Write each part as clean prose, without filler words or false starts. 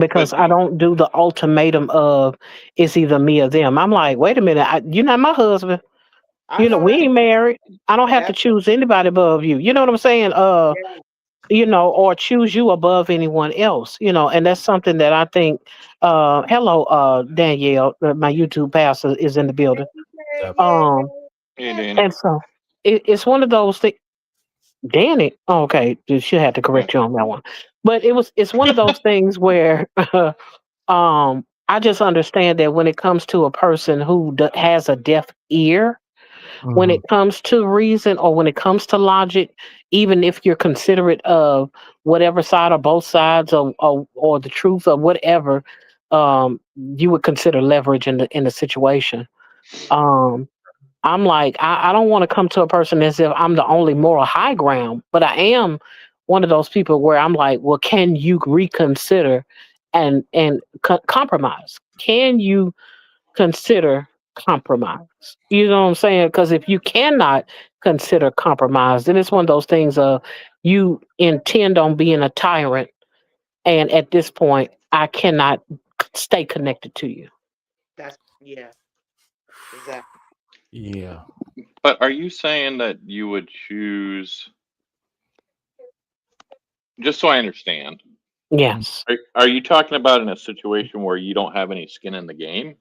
because But I don't do the ultimatum of it's either me or them. I'm like, wait a minute, you're not my husband. I know We that's ain't married. I don't have to that's choose anybody above you. You know what I'm saying? yeah. Or choose you above anyone else. And that's something that I think. Hello, Danielle, my YouTube pastor is in the building. Yep. Um, hey, Danny. and so it's one of those things. Danny, oh, okay, she had to Yeah. correct you on that one. But it's one of those things where I just understand that when it comes to a person who has a deaf ear, when it Mhm. comes to reason or when it comes to logic, even if you're considerate of whatever side or both sides or the truth or whatever, you would consider leverage in the situation. Mhm. Um, I'm like, I don't want to come to a person as if I'm the only moral high ground, but I am one of those people where I'm like, well, can you reconsider and compromise? Can you consider compromise? You know what I'm saying? Because if you cannot consider compromise, then it's one of those things of you intend on being a tyrant, and at this point, I cannot stay connected to you. That's yeah, exactly. Yeah. But are you saying that you would choose, just so I understand, Yes. are you talking about in a situation where you don't have any skin in the game?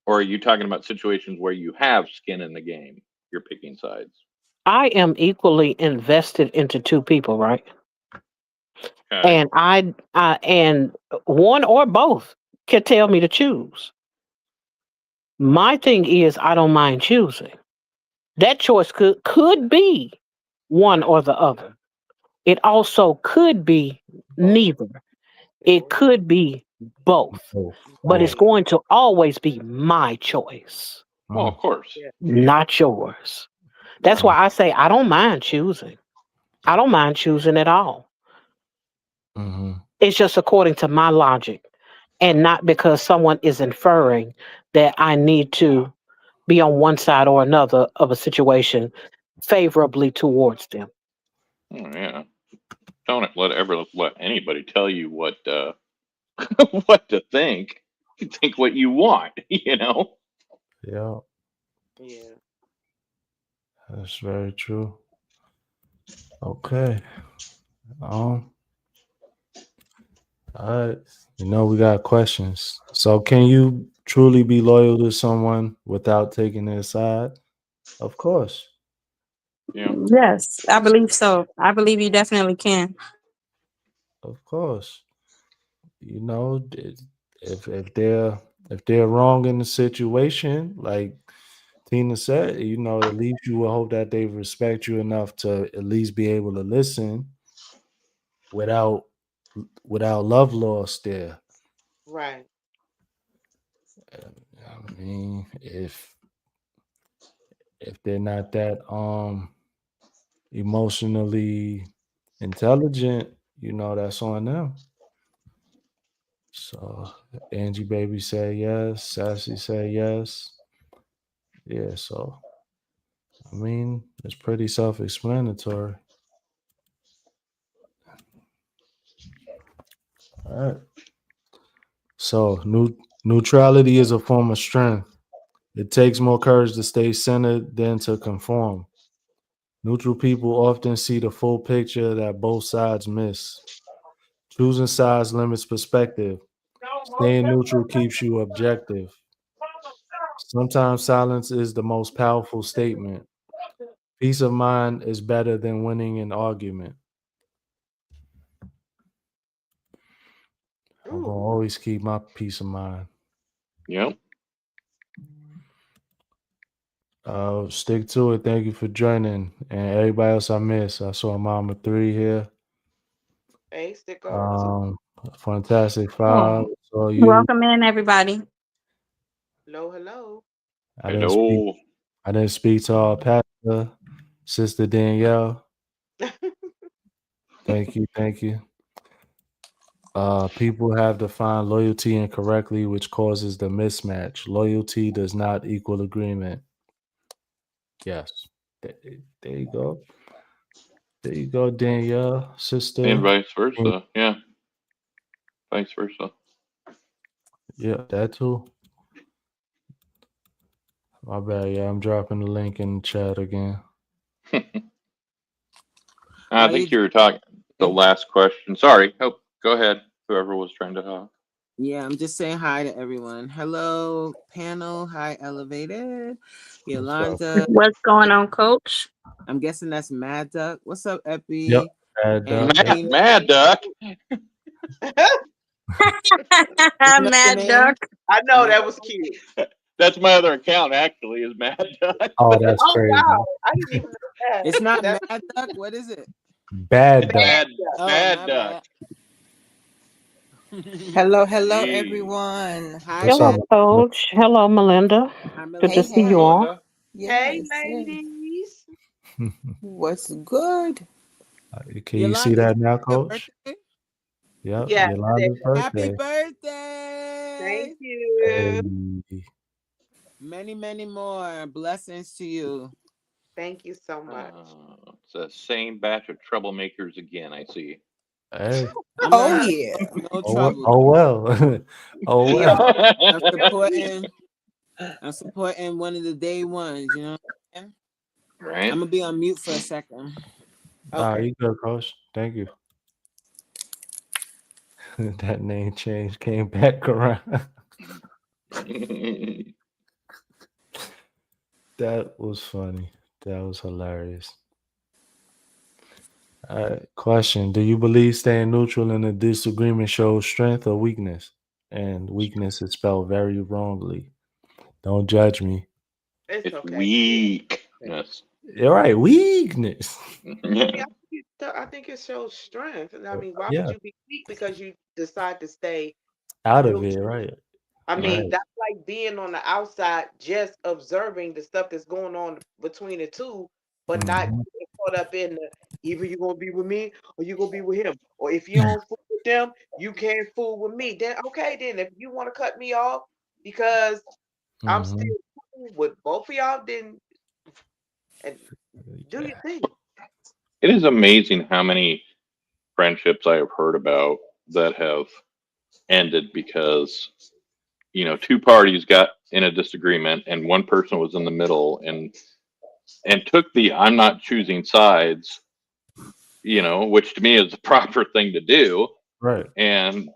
Or are you talking about situations where you have skin in the game? You're picking sides. I am equally invested into two people, right? Okay. And one or both can tell me to choose. My thing is, I don't mind choosing. That choice could be one or the other. It also could be Both. neither. It Both. could be both. Oh, But yeah. it's Right. going to always be my choice, Well, Yeah. of course. Yeah. not yours. That's Right. why I say I don't mind choosing. I don't mind choosing at all. Mm-hmm. It's just according to my logic and not because someone is inferring that I need to be on one side or another of a situation favorably towards them. Oh, yeah. Don't let anybody tell you what what to think. You think what you want, you know. Yeah, Yeah. that's very true. Okay. Um, all right. We got questions. So, can you truly be loyal to someone without taking their side? Of course. Yeah. Yes, I believe so. I believe you definitely can. Of course. You know, it- if they're wrong in the situation, like Tina said, at least you will hope that they respect you enough to at least be able to listen without without love lost there. Right. I mean, if they're not that emotionally intelligent, that's on them. So Angie baby say yes, Sassy say yes. Yeah, so I mean it's pretty self-explanatory. All right. So neutrality is a form of strength. It takes more courage to stay centered than to conform. Neutral people often see the full picture that both sides miss. Choosing sides limits perspective. Staying neutral keeps you objective. Sometimes silence is the most powerful statement. Peace of mind is better than winning an argument. I'm going to Ooh. always keep my peace of mind. Yeah. Stick to it. Thank you for joining. And everybody else I missed. I saw Mama 3 here. Hey, sicko. Um, Fantastic Five. Oh, So you, welcome in, everybody. Hello, hello. I didn't speak. Hello. I didn't speak to our pastor, Sister Danielle. Thank you. Thank you. People have defined loyalty incorrectly, which causes the mismatch. Loyalty does not equal agreement. Yes. There you go. There you go, Danielle, And sister. vice versa. Yeah. vice versa. Yeah, that too. My bad. Yeah, I'm dropping the link in the chat again. I think you were talking the last question. Sorry. Oh, go ahead. Whoever was trying to talk. Yeah, I'm just saying hi to everyone. Hello, panel. Hi, Elevated. Yolanda. What's going on, Coach? I'm guessing that's Mad Duck. What's up, Epi? Yep. Mad And Duck. Mad, Mad Duck. Mad Duck. I know that was cute. That's my other account, actually, is Mad Duck. Oh, that's Oh crazy. wow, I didn't even know that. It's not That's Mad Duck. What is it? Bad Duck. Mad, Oh, Mad my Duck. Hello, Jeez. everyone. Hi, What's Hello, up? Coach. Hello, Melinda. Hi, Good to Hey, Melinda. see Hi, you hey. all. Melinda. hey Yes, yes. ladies. What's good? Can you see Yolanda, that now, your Coach? birthday? Yep. Yeah, Yolanda's Happy birthday. birthday! thank you. Hey. Many, many more blessings to you. Thank you so much. It's the same batch of troublemakers again, I see. Hey. I'm Oh, not yeah. no Oh, trouble. oh well. Oh He well. always I'm supporting one of the day ones, you know. I'm Right? gonna be on mute for a second. Ah, Okay. you good, Coach. Thank you. That name change came back around. That was funny. That was hilarious. Question: do you believe staying neutral in a disagreement shows strength or weakness? And weakness is spelled very wrongly. Don't judge me. it's It's okay. weakness. You're right. Weakness. Yeah, I think it shows strength. And I mean, why would Yeah. you be weak because you decide to stay Out of neutral? it. Right. I Yeah. mean, Right. that's like being on the outside, just observing the stuff that's going on between the two, but not Mhm. getting caught up in the either you're gonna be with me or you're gonna be with him. Or if you don't fool with them, you can't fool with me. Then okay, then if you want to cut me off because I'm still Mhm. cool with both of y'all, then and do your thing. It is amazing how many friendships I have heard about that have ended because, two parties got in a disagreement and one person was in the middle and took the I'm not choosing sides, which to me is the proper thing to do. Right. And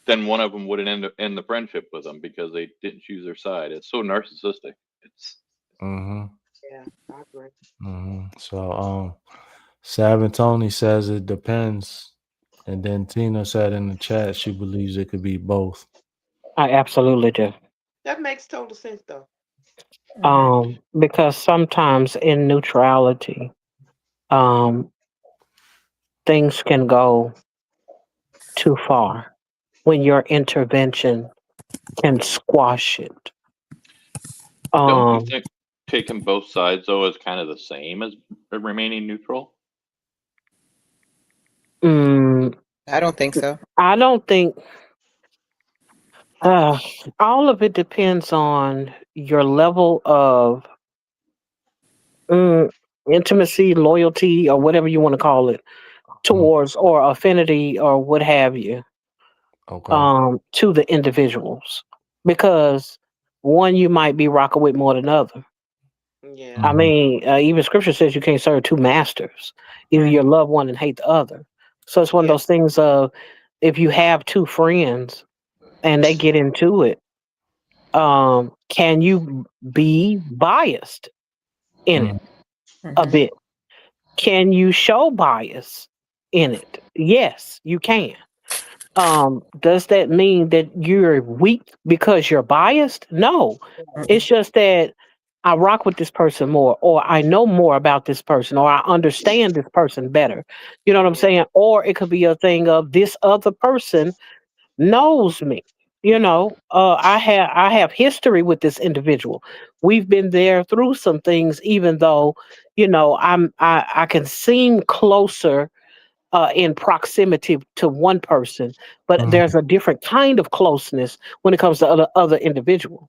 then one of them wouldn't end the friendship with them because they didn't choose their side. It's so narcissistic. It's Mhm. Yeah, I agree. So, Sav and Tony says it depends, and then Tina said in the chat she believes it could be both. I absolutely do. That makes total sense though. Because sometimes in neutrality, um, things can go too far when your intervention can squash it. don't you Um, think taking both sides though is kind of the same as remaining neutral? mm, I don't think so. I don't think uh, all of it depends on your level of mm, intimacy, loyalty, or whatever you want to call it, Mm. towards or affinity or what have you, Okay. to the individuals. Because one you might be rocking with more than other. Yeah. I Mhm. mean, even scripture says you can't serve two masters. Either Right. you love one and hate the other. So it's one of Yeah. those things of if you have two friends and they get into it, can you be biased in it Mm. a Mm-hmm. bit? Can you show bias in it? Yes, you can. Does that mean that you're weak because you're biased? No. It's just that I rock with this person more, or I know more about this person, or I understand this person better. You know what I'm Yeah. saying? Or it could be a thing of this other person knows me. I have history with this individual. We've been there through some things, even though I can seem closer in proximity to one person, but Mhm. there's a different kind of closeness when it comes to other individual.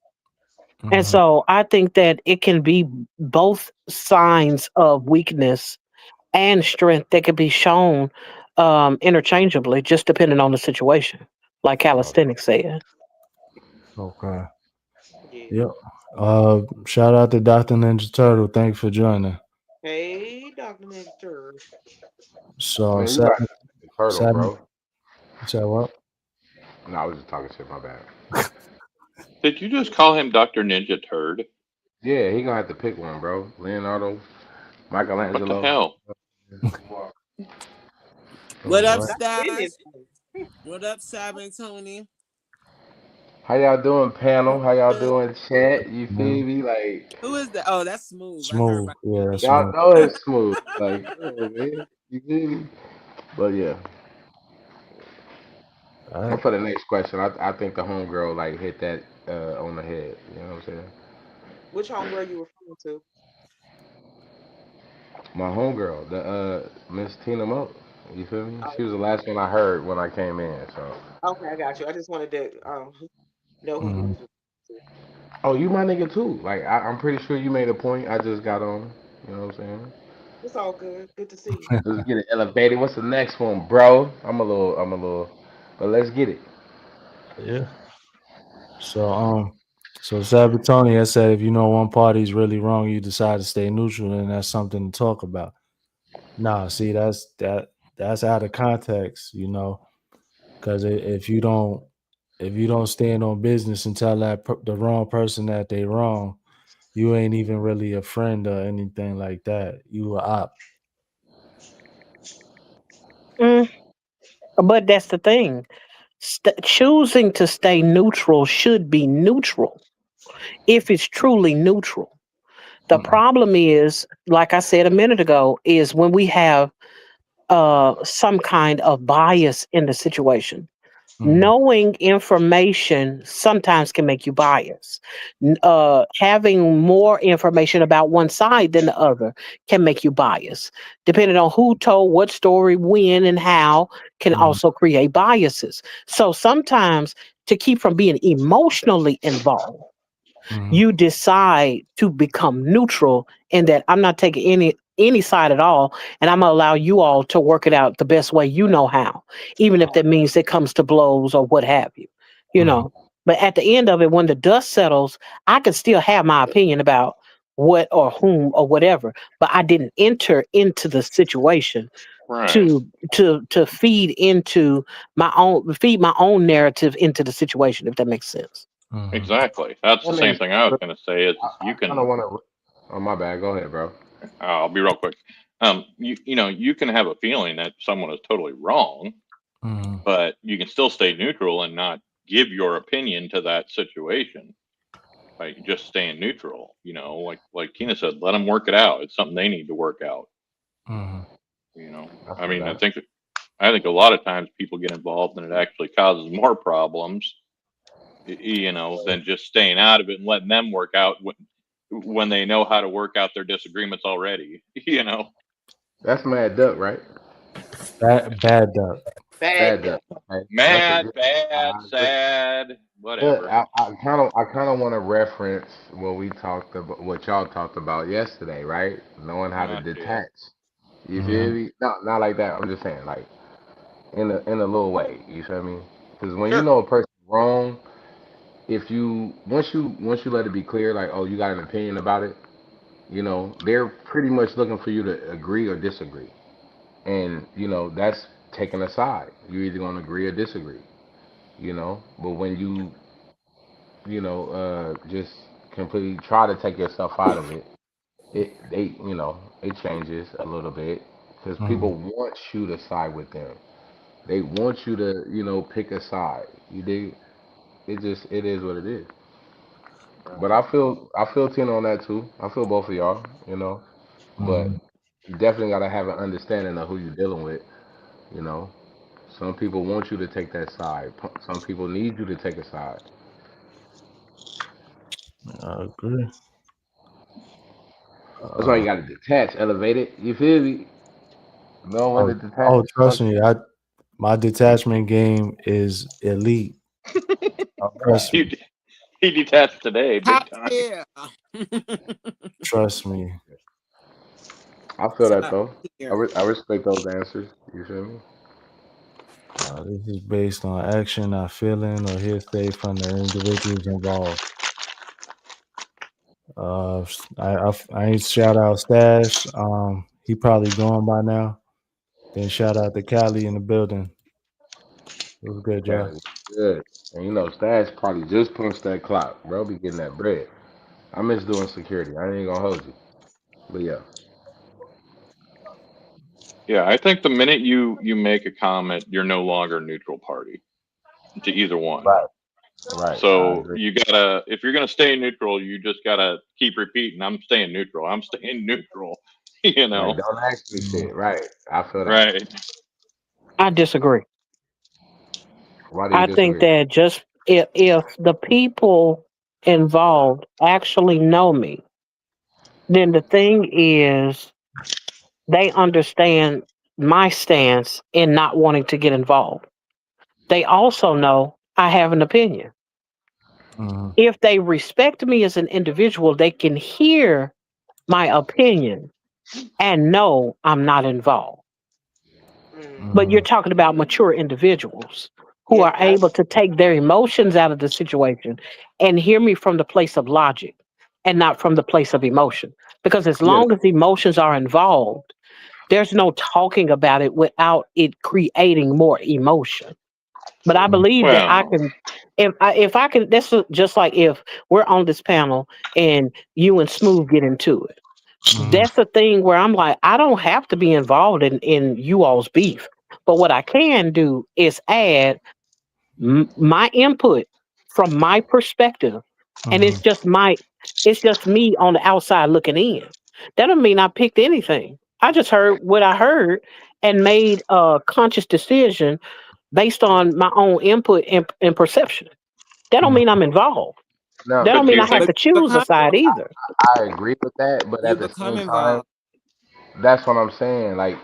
And Mhm. so I think that it can be both signs of weakness and strength that can be shown interchangeably, just depending on the situation, like Oh, calisthenics said. Okay. Yeah. Yep. Shout out to Dr. Ninja Turtle. Thanks for joining. Hey, Dr. Minister. So man, you got seven, the turtle, seven. bro. You said what? No, I was just talking shit. My bad. Did you just call him Dr. Ninja Turd? Yeah, he gonna have to pick one, bro. Leonardo, What the Michelangelo. hell? What All up, right. Stop in this Stas? place. What up, Sab and Tony? How y'all doing, panel? How y'all Good. doing, chat? You Man, feel me? Like Who is that? Oh, that's Smooth. I heard smooth. about Yeah, that's y'all smooth. know it's smooth. Like, yeah, man. You feel me? But yeah. All And right. for the next question, I think the homegirl like hit that on the head. You know what I'm saying? Which homegirl you referring to? My homegirl, the Miss Tina Moe. You feel me? Oh, She was the last one I heard when I came in. So, okay, I got you. I just wanted to know who you Mhm. was referring oh, you my nigga too. Like I'm pretty sure you made a point. I just got on. You know what I'm saying? to. It's all good. Good to see you. Let's get it elevated. What's the next one, bro? I'm a little, but let's get it. Yeah. So Sabatoni has said if you know one party is really wrong, you decide to stay neutral, and that's something to talk about. Nah, see, that's out of context, because if you don't stand on business and tell the wrong person that they wrong, you ain't even really a friend or anything like that. You a op. Mm, but that's the thing. Choosing to stay neutral should be neutral if it's truly neutral. The Mm-mm. problem is, like I said a minute ago, is when we have some kind of bias in the situation. Mhm, Knowing information sometimes can make you biased. Having more information about one side than the other can make you biased. Depending on who told what story, when, and how, can mhm, also create biases. So sometimes to keep from being emotionally involved, mhm, you decide to become neutral in that I'm not taking any side at all, and I'm gonna allow you all to work it out the best way you know how, even if that means it comes to blows or what have you, you mhm, know. But at the end of it, when the dust settles, I can still have my opinion about what or whom or whatever, but I didn't enter into the situation Right. to feed my own narrative into the situation, if that makes sense. mhm. Exactly. That's the That same makes thing I was sense. going to say. Is I you kind of can. want to. Oh my bad. Go ahead, bro. I'll be real quick. You can have a feeling that someone is totally wrong, Mhm, but you can still stay neutral and not give your opinion to that situation. Like just staying neutral. Like Tina said, let them work it out. It's something they need to work out. mhm, I I feel mean, that. I think a lot of times people get involved and it actually causes more problems, than just staying out of it and letting them work out when they know how to work out their disagreements already. That's Mad Duck, right? bad duck. Bad Bad duck. Duck. Okay. That's a Mad, good. bad, I agree. sad, But whatever. I kind of want to reference what y'all talked about yesterday, right? Knowing how to Oh shit. detach. You feel Mhm, me? No, not like that. I'm just saying, like in a little way. You feel me? Because when you Sure. know a person's wrong, if you once you let it be clear, like, oh, you got an opinion about it, they're pretty much looking for you to agree or disagree, and that's taking a side. You're either gonna agree or disagree. But when just completely try to take yourself out of it, it changes a little bit because mhm. people want you to side with them. They want you to, pick a side. You dig? It is what it is. But Right. I feel 10 on that too. I feel both of y'all, but Mhm. you definitely gotta have an understanding of who you're dealing with. You know, some people want you to take that side. Some people need you to take a side. I agree. That's why Uh, you gotta detach, elevate it. You feel me? Know when oh, to detach. oh, trust me, my detachment game is elite. Okay. Trust me, He, he detached today, big Top time. tier. trust me. I feel that Top though. I, tier. re- I respect those answers. You feel me? This is based on action, not feeling, or hearsay from the individuals involved. I ain't shout out Stash. He probably gone by now. Then shout out to Cali in the building. It was good, Okay, y'all. good. And you know, Stash probably just punched that clock, bro. Be getting that bread. I miss doing security. I ain't gonna hold you, but yeah, Yeah, I think the minute you make a comment, you're no longer a neutral party to either one. right, right. I So agree. you gotta, if you're gonna stay neutral, you just gotta keep repeating, "I'm staying neutral. I'm staying neutral." You Right, know, don't ask me Mhm. shit. Right, I feel that. right? I disagree. Why do you I think disagree? that just if the people involved actually know me, then the thing is they understand my stance in not wanting to get involved. They also know I have an opinion. Mhm. If they respect me as an individual, they can hear my opinion and know I'm not involved. Mm. But you're Mhm. talking about mature individuals who Yeah, are able to take their emotions out of the situation and hear me from the place of logic and not from the place of emotion. Because as Yeah, long as emotions are involved, there's no talking about it without it creating more emotion. But I true. Mhm. believe that I Well, can, if I can, this is just like if we're on this panel and you and Smooth get into it. Mhm. That's the thing where I'm like, I don't have to be involved in you all's beef. But what I can do is add my input from my perspective, and Mhm. it's just me on the outside looking in. That don't mean I picked anything. I just heard what I heard and made a conscious decision based on my own input and perception. That don't Mhm. mean I'm involved. no, That don't but mean do you I have think? to But you choose a become side either. I agree with that, but you at the become same time, involved. that's what I'm saying. Like,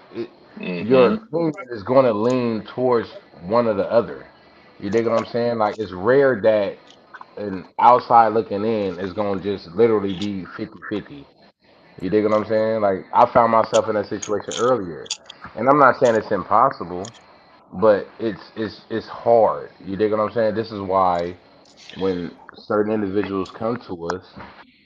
your Hmm. opinion is going to lean towards one or the other. You dig what I'm saying? Like, it's rare that an outside looking in is going to just literally be 50-50. You dig what I'm saying? Like, I found myself in that situation earlier, and I'm not saying it's impossible, but it's hard. You dig what I'm saying? This is why when certain individuals come to us,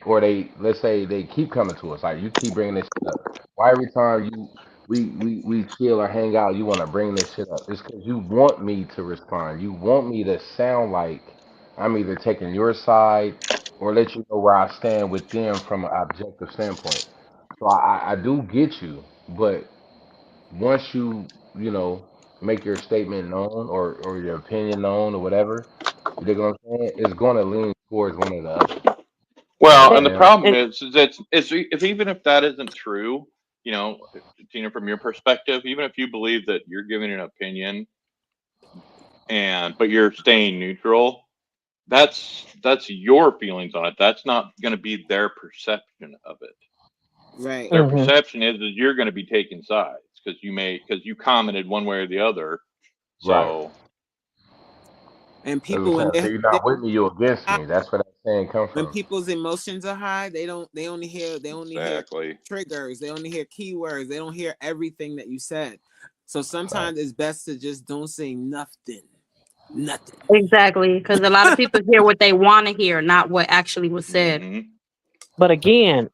or they, let's say they keep coming to us, like you keep bringing this shit up. Why every time we chill or hang out, you want to bring this shit up? It's because you want me to respond. You want me to sound like I'm either taking your side or let you know where I stand with them from an objective standpoint. So I do get you, but once you know make your statement known, or your opinion known or whatever, you dig what I'm saying? It's going to lean towards one or the other. You know what Well, I'm and the saying? problem And is that it's if even if that isn't true, you know, Tina, from your perspective, even if you believe that you're giving an opinion and but you're staying neutral, that's your feelings on it. That's not going to be their perception of it. Right. Their mhm. perception is you're going to be taking sides because you commented one way or the other. Right. So And That's what I'm people when saying. So you're they're not with me, you against high, me. That's where that saying come when from. people's emotions are high, they only hear exactly. triggers, they only hear keywords, they don't hear everything that you said. So Right. sometimes it's best to just don't say nothing. Nothing. Exactly, because a lot of people hear what they want to hear, not what actually was said. Hmm. But again,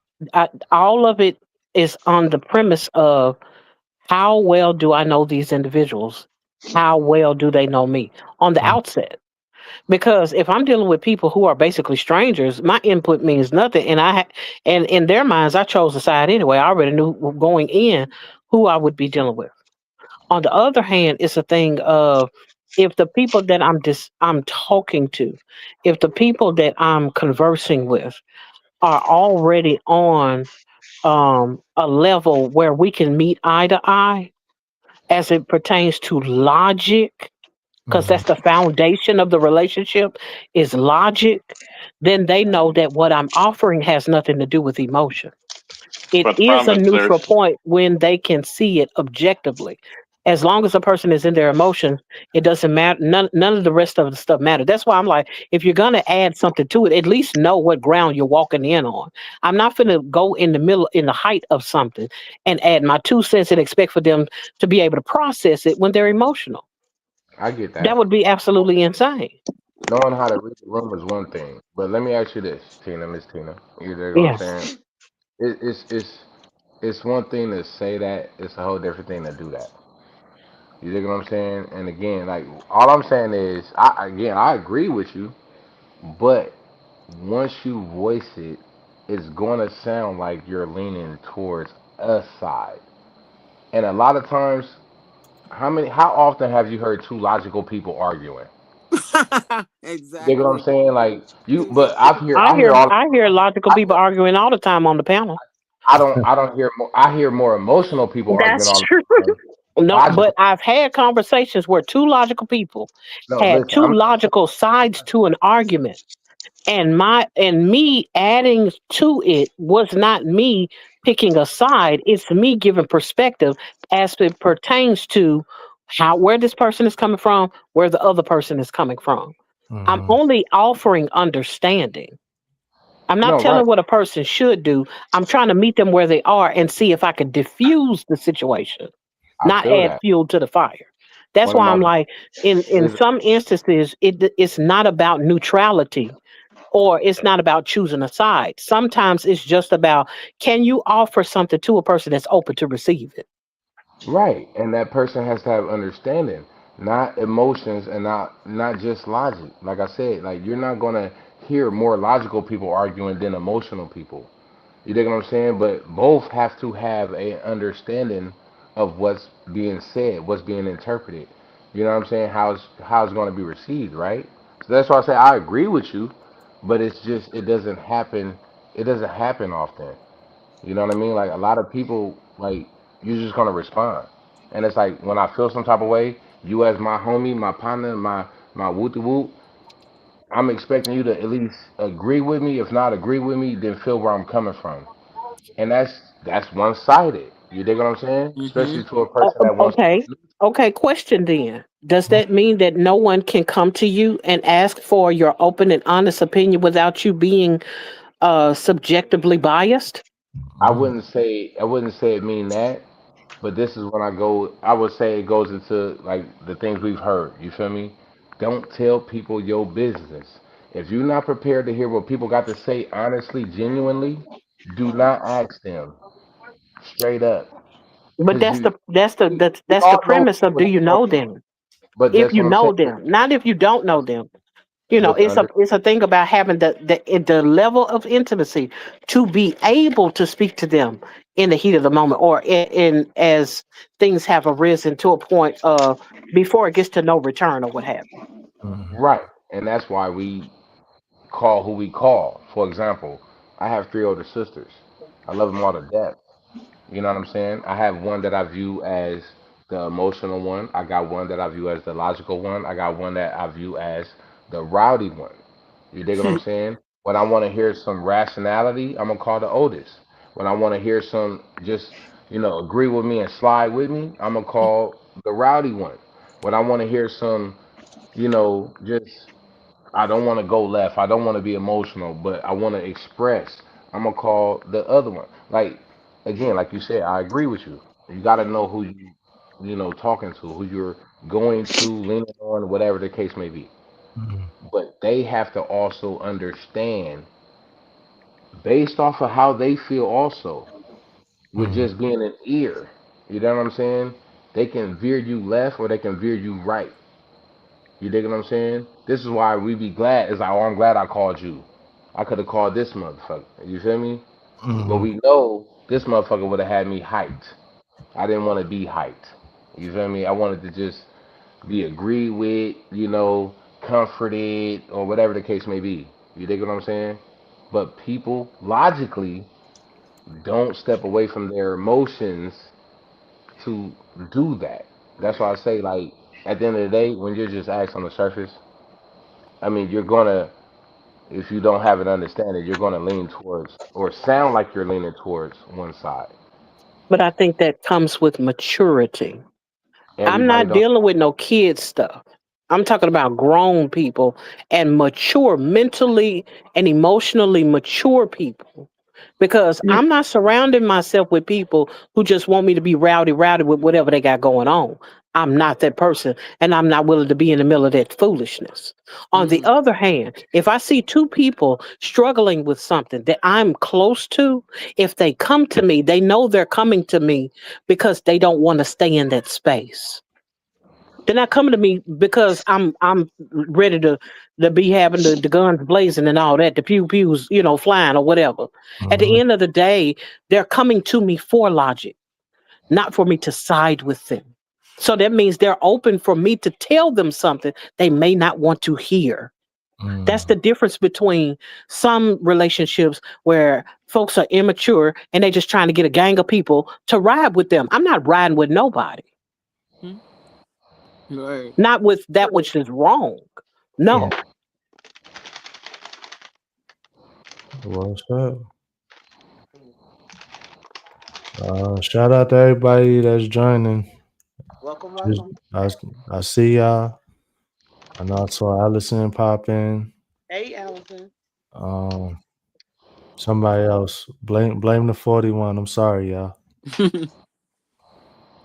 all of it is on the premise of how well do I know these individuals? How well do they know me on the Mhm. outset? Because if I'm dealing with people who are basically strangers, my input means nothing, and in their minds, I chose the side anyway. I already knew going in who I would be dealing with. On the other hand, it's a thing of if the people that I'm talking to, if the people that I'm conversing with are already on a level where we can meet eye to eye as it pertains to logic, because Mhm. that's the foundation of the relationship is logic, then they know that what I'm offering has nothing to do with emotion. It But the is a problem is neutral there's point when they can see it objectively. As long as a person is in their emotions, it doesn't matter. None of the rest of the stuff matter. That's why I'm like, if you're gonna add something to it, at least know what ground you're walking in on. I'm not gonna go in the middle, in the height of something, and add my 2 cents and expect for them to be able to process it when they're emotional. I get That that. would be absolutely insane. Knowing how to read the room is one thing, but let me ask you this, Tina, Miss Tina. You know what I'm Yes. saying? It's one thing to say that. It's a whole different thing to do that. You dig what I'm saying? And again, like all I'm saying is, I agree with you, but once you voice it, it's gonna sound like you're leaning towards a side. And a lot of times, how often have you heard two logical people arguing? You dig what I'm Exactly. saying? Like you, but I I hear hear all, I hear logical I, people arguing all the time on the panel. I don't hear more. I hear more emotional people arguing That's all true. the time. No, but Logical. I've had conversations where two logical people No, had listen, two logical sides to an argument. And me adding to it was not me picking a side. It's me giving perspective as it pertains to how where this person is coming from, where the other person is coming from. I'm Mhm. only offering understanding. I'm not no, right. telling what a person should do. I'm trying to meet them where they are and see if I can diffuse the situation, I not feel add that. fuel to the fire. That's One of why my I'm like, in is some instances, it's not about neutrality or it's not about choosing a side. Sometimes it's just about can you offer something to a person that's open to receive it? right, and that person has to have understanding, not emotions, and not just logic. Like I said, like you're not gonna hear more logical people arguing than emotional people. You dig what I'm saying? But both have to have a understanding of what's being said, what's being interpreted. You know what I'm saying? How it's going to be received, right? So that's why I say I agree with you, but it's just it doesn't happen. It doesn't happen often. You know what I mean? Like a lot of people, like you're just gonna respond, and it's like when I feel some type of way, you as my homie, my partner, my whoop whoop, I'm expecting you to at least agree with me. If not agree with me, then feel where I'm coming from, and that's one sided. You dig what I'm saying? Mm-hmm. Especially to a person that wants to Okay. be. Okay. Question then. Does that mean that no one can come to you and ask for your open and honest opinion without you being subjectively biased? Mhm. I wouldn't say it mean that, but this is when I go. I would say it goes into like the things we've heard. You feel me? Don't tell people your business. If you're not prepared to hear what people got to say honestly, genuinely, do not ask them straight up, But because we that's the all know premise of people do that's you gonna know be. them? But If that's you what I'm saying. know them, not if you don't know them. You know, But under it's a thing about having the level of intimacy to be able to speak to them in the heat of the moment or in as things have arisen to a point before it gets to no return or what have you. Mhm. right, and that's why we call who we call. For example, I have three older sisters. I love them all to death. You know what I'm saying? I have one that I view as the emotional one. I got one that I view as the logical one. I got one that I view as the rowdy one. You dig what I'm saying? When I want to hear some rationality, I'm gonna call the oldest. When I want to hear some just agree with me and slide with me, I'm gonna call the rowdy one. When I want to hear some just I don't want to go left. I don't want to be emotional, but I want to express. I'm gonna call the other one. Like again, like you said, I agree with you. You got to know who talking to, who you're going to, leaning on, whatever the case may be. Mhm. But they have to also understand, based off of how they feel, also with Mhm. just being an ear. You know what I'm saying? They can veer you left or they can veer you right. You dig what I'm saying? This is why we be glad. It's like, oh, I'm glad I called you. I could have called this motherfucker. You feel me? But Mhm. we know this motherfucker would have had me hyped. I didn't want to be hyped. You feel me? I wanted to just be agreed with, comforted, or whatever the case may be. You dig what I'm saying? But people logically don't step away from their emotions to do that. That's why I say, like, at the end of the day, when you're just asked on the surface, I mean, you're gonna if you don't have an understanding, you're going to lean towards or sound like you're leaning towards one side. But I think that comes with maturity. I'm Everybody not don't. dealing with no kid stuff. I'm talking about grown people and mature, mentally and emotionally mature people. Because I'm not surrounding myself with people who just want me to be rowdy, rowdy with whatever they got going on. I'm not that person, and I'm not willing to be in the middle of that foolishness. On the other hand, if I see two people struggling with something that I'm close to, if they come to me, they know they're coming to me because they don't want to stay in that space. They're not coming to me because I'm ready to be having the guns blazing and all that, the pew pews, flying or whatever. At the Mhm. end of the day, they're coming to me for logic, not for me to side with them. So that means they're open for me to tell them something they may not want to hear. That's the difference between some relationships where folks are immature and they just trying to get a gang of people to ride with them. I'm not riding with nobody, Right. not with that which is wrong. Yeah. No. What's up? Shout out to everybody that's joining. Welcome, Just, welcome. I, I see y'all. I know I saw Allison pop in. Hey, Allison. Um, somebody else. Blame the 41. I'm sorry, y'all.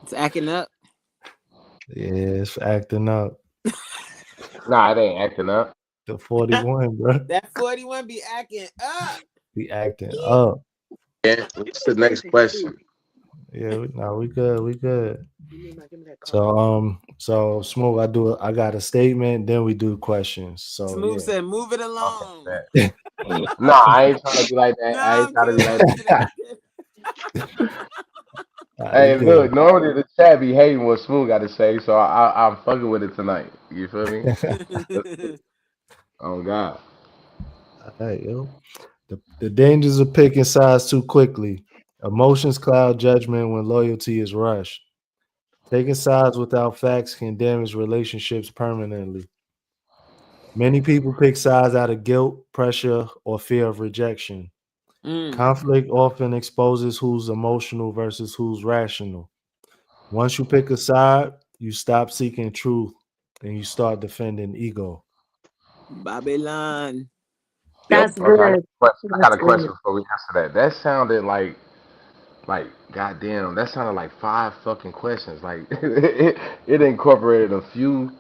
It's acting up. Yeah, it's acting up. Nah, it ain't acting up. The 41, bro. That 41 be acting up. Be acting up. Yeah. What's the next question? Yeah, we good. We good. Give me that card. So Smooth, I got a statement, then we do questions. So Smooth said, move it Okay, along. bet. Nah, I ain't trying to be like that. No, I ain't I'm trying to be kidding. like I'm that. kidding. I'm kidding. We Hey, good. look, normally the chat be hating what Smooth got to say, so I'm fucking with it tonight. You feel me? Let's get it. Oh God. All right, yo. The dangers of picking sides too quickly. Emotions cloud judgment when loyalty is rushed. Taking sides without facts can damage relationships permanently. Many people pick sides out of guilt, pressure, or fear of rejection. Conflict often exposes who's emotional versus who's rational. Once you pick a side, you stop seeking truth and you start defending ego. Babylon. That's Okay, good. I got That's a question good. before we answer that. That sounded like goddamn. That sounded like five fucking questions. Like it incorporated a few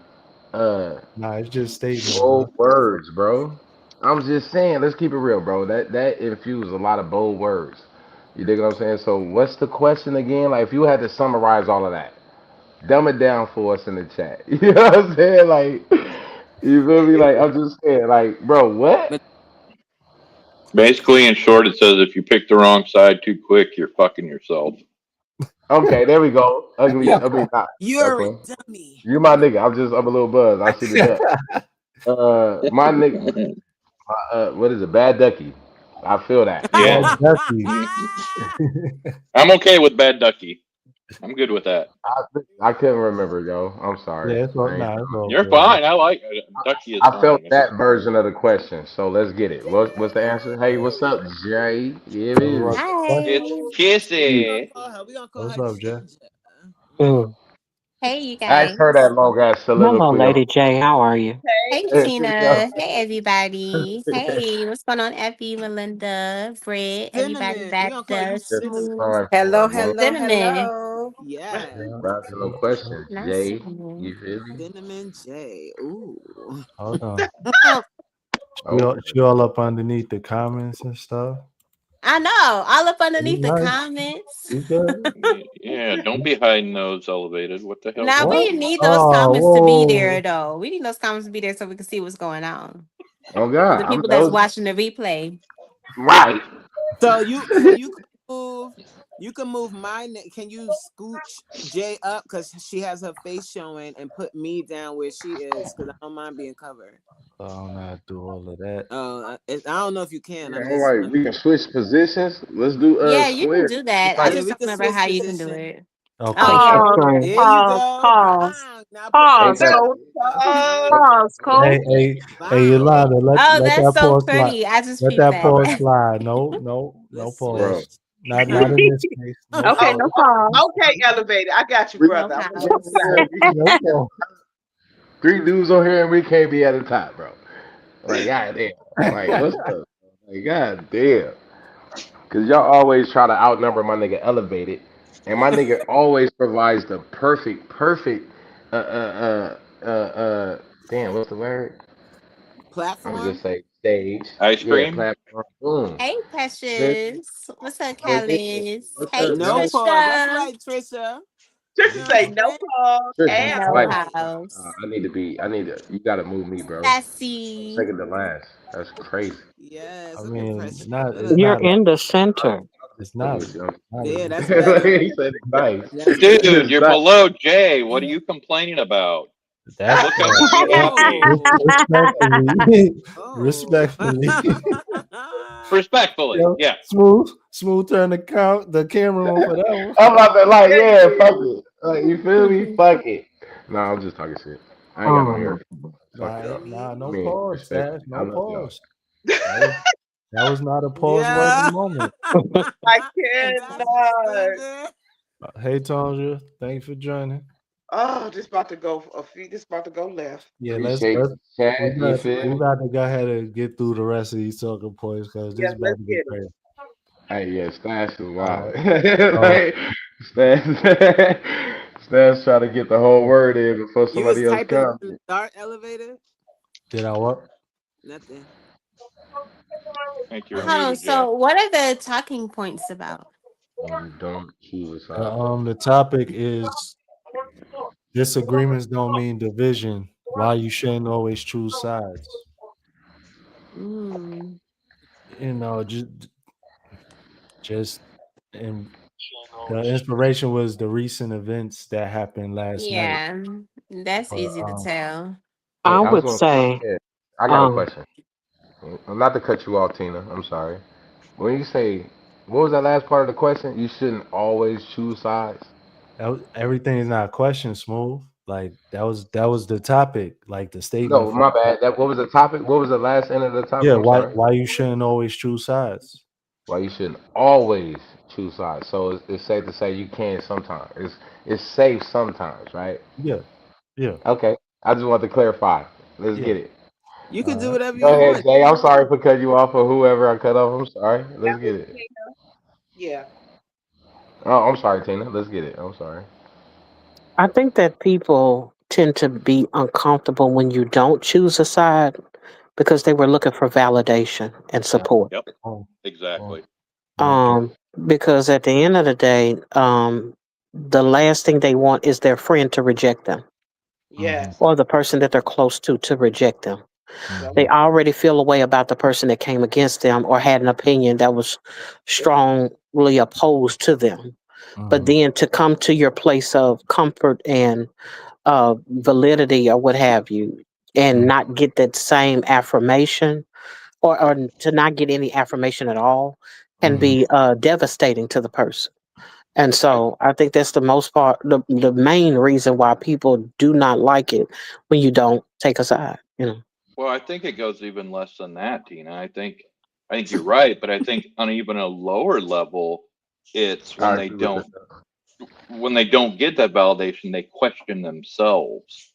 uh Nah, it's just statements, bro. bold words, bro. I'm just saying, let's keep it real, bro. That infused a lot of bold words. You dig what I'm saying? So what's the question again? Like if you had to summarize all of that, dumb it down for us in the chat. You know what I'm saying? Like you feel me? Like I'm just saying, like, bro, what? But Basically, in short, it says if you pick the wrong side too quick, you're fucking yourself. Okay, there we go. Ugly. you, I mean, not you're a Duckling. dummy. You my nigga. I'm a little buzzed. I see the duck. My nigga. What is it? Bad Ducky. I feel that. Bad Yeah. Ducky. I'm okay with bad ducky. I'm good with that. I couldn't remember, yo. I'm sorry. Yeah, it's all, I, ain't- nah, it's all You're good, bro. fine. I like ducky is I felt fine. that version of the question, so let's get it. What's the answer? Hey, what's up, Jay? Yeah, it So is. what's the question? It's Hi. We Hey, gonna kissy. call her. We gonna call What's her up, Jay? Ginger. Mm. Hey, you ask her guys. that long ass Hello, soliloquy on. Lady J. How are you? Hey, Tina. Hey, everybody. Hey, what's going on, Effie, Melinda, Fred, everybody Cinnamon. We back gonna call there, you Just Cinnamon. smooth. time for Hello, it, man. hello, Cinnamon. hello. Yeah. Ain't Yeah. asking no questions, Not Jay. cinnamon. You feel me? Cinnamon J. Ooh. Hold on. Oh, Oh, She all up underneath the comments and stuff. I know. All up You underneath the nice. comments. You good? Yeah, don't be hiding those elevated. What the hell's Now wrong What? with we you? need those Oh, comments to be whoa. there, though. We need those comments to be there so we can see what's going on oh for God, the people that that's was watching the replay. right. So you can move can you scooch Jay up because she has her face showing and put me down where she is because I don't mind being covered. I don't know how to do all of that. I don't know if you can. Yeah, I'm all just right, we can switch positions. Let's do Yeah, you can square. do that. I Like, yeah, just we talking can about switch how you can do position. it. Oh, Okay. yeah. Pause, Okay. There you pause, go. pause, Bang. Now put your ain't pause, that face coach, there. pause, coach. Hey, hey, hey, Bang. Yolanda, Oh, let that's that so pause slide. pretty. I just Let peeped that that. pause slide. No Let's switch. bro? pause. Not Huh. in this case. No Okay, pause. no pause. Okay, elevator. I got you, We No brother. I'm gonna let pause. you slide. No pause. three dudes on here and we can't be at the top, bro. Like, god damn. Like, what's up? Like, god damn. Cause y'all always try to outnumber my nigga elevated. And my nigga always provides the perfect uh, uh, damn, what's the word? I'm gonna Platform. just say stage. Ice Yeah, cream. platform. Boom. Hey, Feel Precious. What's up, Let's get it. Callis? What's Hey, up, No y'all? pause. That's Trisha. right, Trisha. You Trisha know what say I'm no saying? pause Trisha, and No like, pause. house. I need to be. I need to. You gotta move me, bro. Sassy. Second to last. That's crazy. Yes. I Look at mean, Precious. not Look it's at You're not her. in the I'm, center. I'm it's just fucking not with you. I'm not Yeah, a, that's better. he said it's nice. That's better. Dude, It's you're nice. below Jay. What are you complaining about? that's Look how much you have gained. respectfully, Oh. respectfully. Respectfully, Yo, yeah. smooth turn the camera on for that one. I'm about to like, Yeah, yeah, you fuck it. Like, you feel me? Fuck it. No, I'm just talking shit. I ain't got no hair. Um, Fuck Nah, y'all. Any? no I mean, pause, Stash, respectfully, I no love y'all. pause. That was not a pause worthy Yeah. moment. I That's cannot. stupid. Hey, Tonja, thanks for joining. Oh, this about to go a feet. This about to go left. Yeah, Appreciate let's the chat. You we feel me? got to go ahead and get through the rest of these talking points because this Yes, is about let's to get get it. crazy. Hey, yeah, Stash is All wild. right, so Like, Stash, Stash trying to get the whole word in before You was somebody else typing comes. in the dart elevator? did I what? Nothing. I think you're Uh, Hold on. muted, Jay. So, what are the talking points about? When you don't choose a the, side. the topic is disagreements don't mean division. Why you shouldn't always choose sides. Mm, Just and the inspiration was the recent events that happened last night. yeah, that's But easy to tell. Yeah. I I was would gonna. say, Yeah, I got a um, question. Not to cut you off, Tina. I'm sorry. When you say, what was that last part of the question? You shouldn't always choose sides. everything is not a question, smooth. Like that was the topic, like the statement No, for my bad. That what was the topic? What was the last end of the topic? yeah. I'm Why sorry. why you shouldn't always choose sides? Well, you shouldn't always choose sides. So it's safe to say you can sometimes. It's safe sometimes, right? Yeah, yeah, Okay. I just want to clarify. Let's yeah. get it. You can All do right. whatever Go you ahead, want. Jay. I'm sorry for cutting you off or whoever I cut off. I'm sorry. That Let's was get it. Tina. Yeah. Oh, I'm sorry, Tina. Let's get it. I'm sorry. I think that people tend to be uncomfortable when you don't choose a side because they were looking for validation and support. Yep. Oh, oh, Exactly. okay. Because at the end of the day, the last thing they want is their friend to reject them Mm-hmm, Yes. or the person that they're close to reject them. Yep. They mm-hmm, already feel a way about the person that came against them or had an opinion that was strongly opposed to them. But mm-hmm, then to come to your place of comfort and validity or what have you, and mm-hmm, not get that same affirmation or to not get any affirmation at all can mm-hmm. be devastating to the person. And I so I think that's the most part, the main reason why people do not like it when you don't take a side, you know. well, I think it goes even less than that, Tina. I think you're right, but I think on even a lower level, it's I agree with that. when they don't get that validation, they question themselves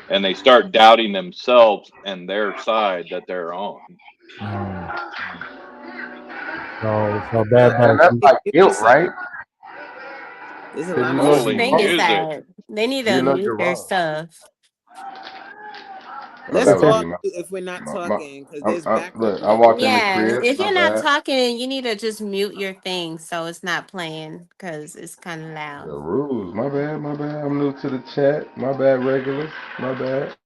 and they start doubting themselves and their side that they're on. Mm. So Well, bad And back. that's like mute guilt, yourself. right? There's a Because lot you of know I Holy you're think it's wrong. music. that they need to You know mute you're their wrong. stuff. Oh, Let's that It's was a, me. all mute if we're not My, talking because there's background look, I noise. walked in the Yeah, crib. if My you're not bad. talking, you need to just mute your thing so it's not playing because it's kind of The loud. rules. My bad. My bad. I'm new to the chat. My bad, regulars. My bad.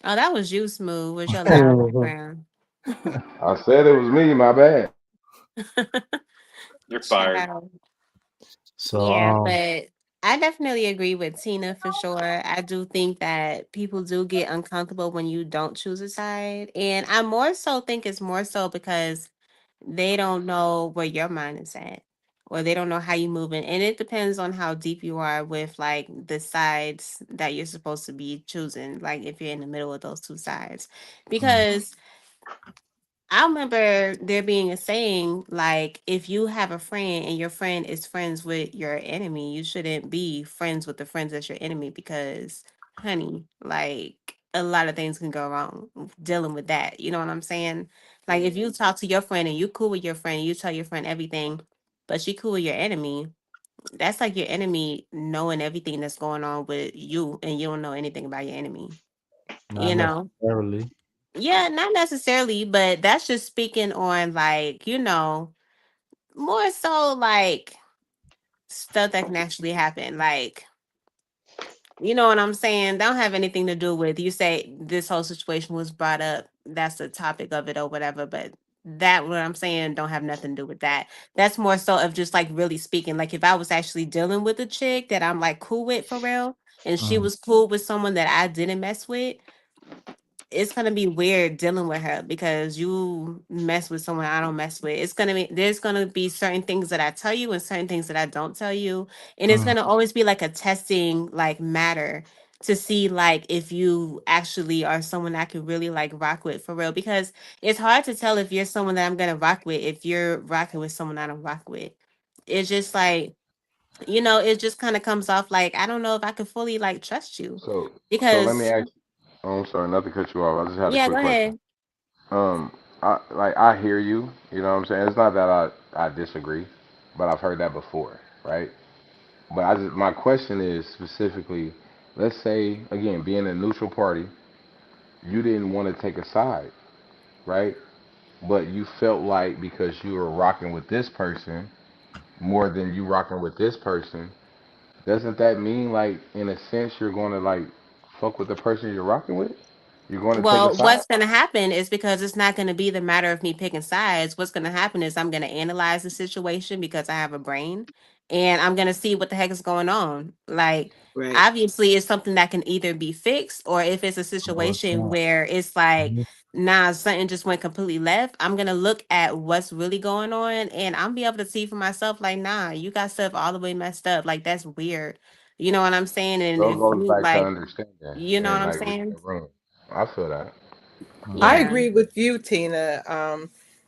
Oh, that was you, Smooth, with your loud mhm. background. I said it was me. My bad. You're fired. Child. so Yeah, but I definitely agree with Tina for sure. I do think that people do get uncomfortable when you don't choose a side. And I more so think it's more so because they don't know where your mind is at or they don't know how you moving. And it depends on how deep you are with like the sides that you're supposed to be choosing, like if you're in the middle of those two sides. mm, Because I remember there being a saying like, if you have a friend and your friend is friends with your enemy, you shouldn't be friends with the friends that's your enemy because, honey, like a lot of things can go wrong dealing with that. You know what I'm saying? Like if you talk to your friend and you cool with your friend, you tell your friend everything, but she cool with your enemy, That's like your enemy knowing everything that's going on with you, and you don't know anything about your enemy. Not You know? necessarily. Yeah, not necessarily, but that's just speaking on like, more so like stuff that can actually happen. Like, you know what I'm saying? Don't have anything to do with you say this whole situation was brought up. That's the topic of it or whatever. But that what I'm saying don't have nothing to do with that. That's more so of just like really speaking. Like if I was actually dealing with a chick that I'm like cool with for real, and she Mm, was cool with someone that I didn't mess with, it's gonna be weird dealing with her because you mess with someone I don't mess with. It's gonna be there's gonna be certain things that I tell you and certain things that I don't tell you. And it's mm, gonna always be like a testing like matter to see like if you actually are someone I could really like rock with for real. Because it's hard to tell if you're someone that I'm gonna rock with if you're rocking with someone I don't rock with. It's just like, it just kind of comes off like I don't know if I could fully like trust you. So let me Because ask. Oh, I'm sorry, not to cut you off. I just had a yeah, go quick question. ahead. Um, I hear you. You know what I'm saying? It's not that I disagree, but I've heard that before, right? But my question is specifically, let's say again, being a neutral party, you didn't want to take a side, right? But you felt like because you were rocking with this person more than you rocking with this person, doesn't that mean like in a sense you're going to like fuck with the person you're rocking with? You're going to take a Well, side? what's going to happen is because it's not going to be the matter of me picking sides. What's going to happen is I'm going to analyze the situation because I have a brain and I'm going to see what the heck is going on. Like, Right. obviously, it's something that can either be fixed or if it's a no, it's situation not. where it's like, Mhm, nah, something just went completely left. I'm going to look at what's really going on and I'm be able to see for myself, like, nah, you got stuff all the way messed up. Like, that's weird. You know what I'm saying? And So it if goes you back to like, understanding you know what and I'm like reading saying? the room. I feel that. I mhm, Yeah. agree with you, Tina.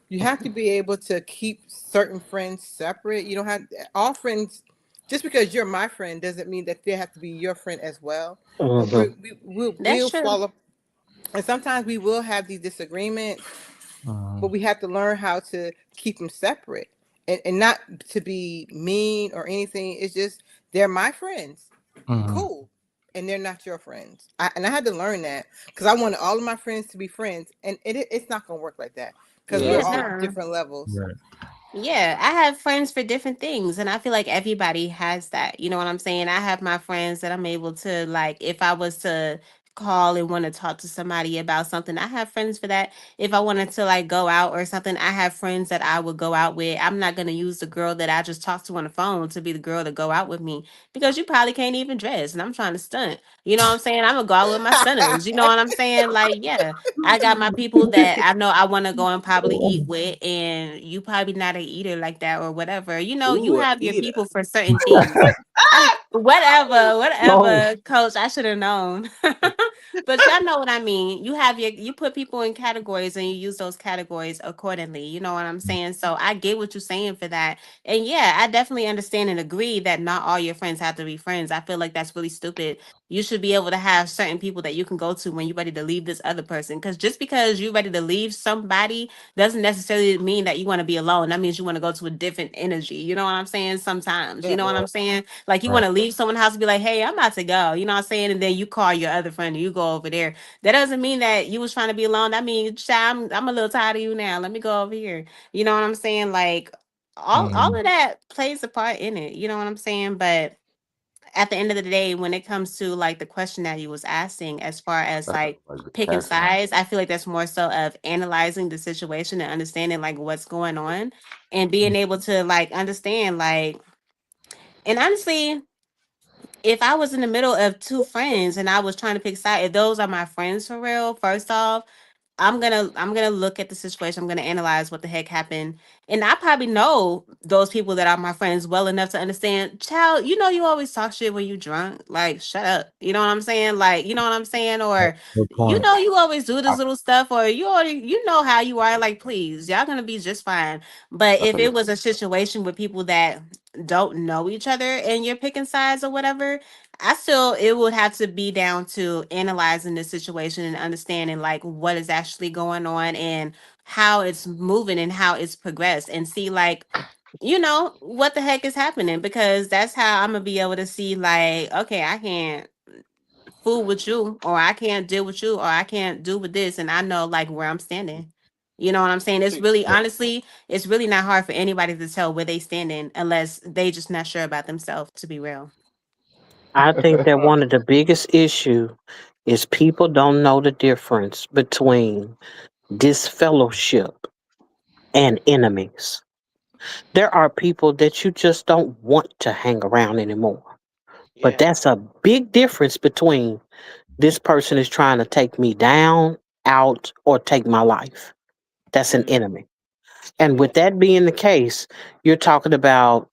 You have to be able to keep certain friends separate. You don't have all friends. Just because you're my friend doesn't mean that they have to be your friend as well. Hmm. That's We'll true. follow, and sometimes we will have these disagreements, but mhm, we have to learn how to keep them separate and not to be mean or anything. It's just they're my friends, mhm. cool, and they're not your friends. And I had to learn that because I wanted all of my friends to be friends, and it's not gonna work like that because we're Yeah, Yeah. all no. different levels. Right. Yeah, I have friends for different things, and I feel like everybody has that. You know what I'm saying? I have my friends that I'm able to like if I was to call and want to talk to somebody about something, I have friends for that. If I wanted to like go out or something, I have friends that I would go out with. I'm not going to use the girl that I just talked to on the phone to be the girl to go out with me because you probably can't even dress and I'm trying to stunt. You know what I'm saying? I'm going to go out with my stunners. You know what I'm saying? Like, yeah. I got my people that I know I want to go and probably eat with, and you probably not a eater like that or whatever. You Ooh, a have your eater. people for certain things. Whatever, Oh, whatever, coach. I should have known. But y'all know what I mean. You put people in categories and you use those categories accordingly. You know what I'm saying? So I get what you're saying for that. And yeah, I definitely understand and agree that not all your friends have to be friends. I feel like that's really stupid. You should be able to have certain people that you can go to when you're ready to leave this other person. Because just because you're ready to leave somebody doesn't necessarily mean that you want to be alone. That means you want to go to a different energy. You know what I'm saying? Sometimes, you Yeah. know what I'm saying? Like you Right. want to leave someone's house and be like, hey, I'm about to go. You know what I'm saying? And then you call your other friend and you go over there. That doesn't mean that you was trying to be alone. That means, "Child, I'm a little tired of you now. Let me go over here." You know what I'm saying? Like all Mhm, of that plays a part in it. You know what I'm saying? But at the end of the day, when it comes to like the question that you was asking, as far as That's like like picking detachment. sides, I feel like that's more so of analyzing the situation and understanding like what's going on and being able to like understand like, and honestly, if I was in the middle of two friends and I was trying to pick side, if those are my friends for real, first off, I'm gonna look at the situation. I'm gonna analyze what the heck happened. And I probably know those people that are my friends well enough to understand, child, you always talk shit when you drunk. Like, shut up. You know what I'm saying? Like, you know what I'm saying? right. Or Good point. you always do I, this little stuff, or you know how you are, like, please, y'all gonna be just fine. But I if think it it's was a situation with people that don't know each other and you're picking sides or whatever, I still it would have to be down to analyzing the situation and understanding like what is actually going on and how it's moving and how it's progressed and see like what the heck is happening, because that's how I'm gonna be able to see, like, okay, I can't fool with you, or I can't deal with you, or I can't do with this, and I know like where I'm standing. You know what I'm saying? It's See, really, honestly, it's really not hard for anybody to tell where they standing unless they just not sure about themselves, to be real. I think that uh, one of the biggest issue is people don't know the difference between disfellowship and enemies. There are people that you just don't want to hang around anymore. But Yeah. that's a big difference between this person is trying to take me down, out, or take my life. That's an Mm, enemy. And yeah. with that being the case, you're talking about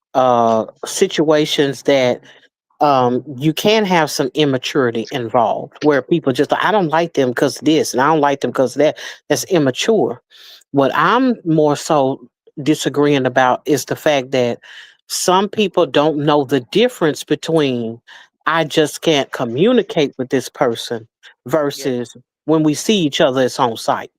situations that you can have some immaturity involved where people just, I don't like them because this and I don't like them because that. That's immature. What I'm more so disagreeing about is the fact that some people don't know the difference between I just can't communicate with this person Yeah. versus when we see each other, it's on site.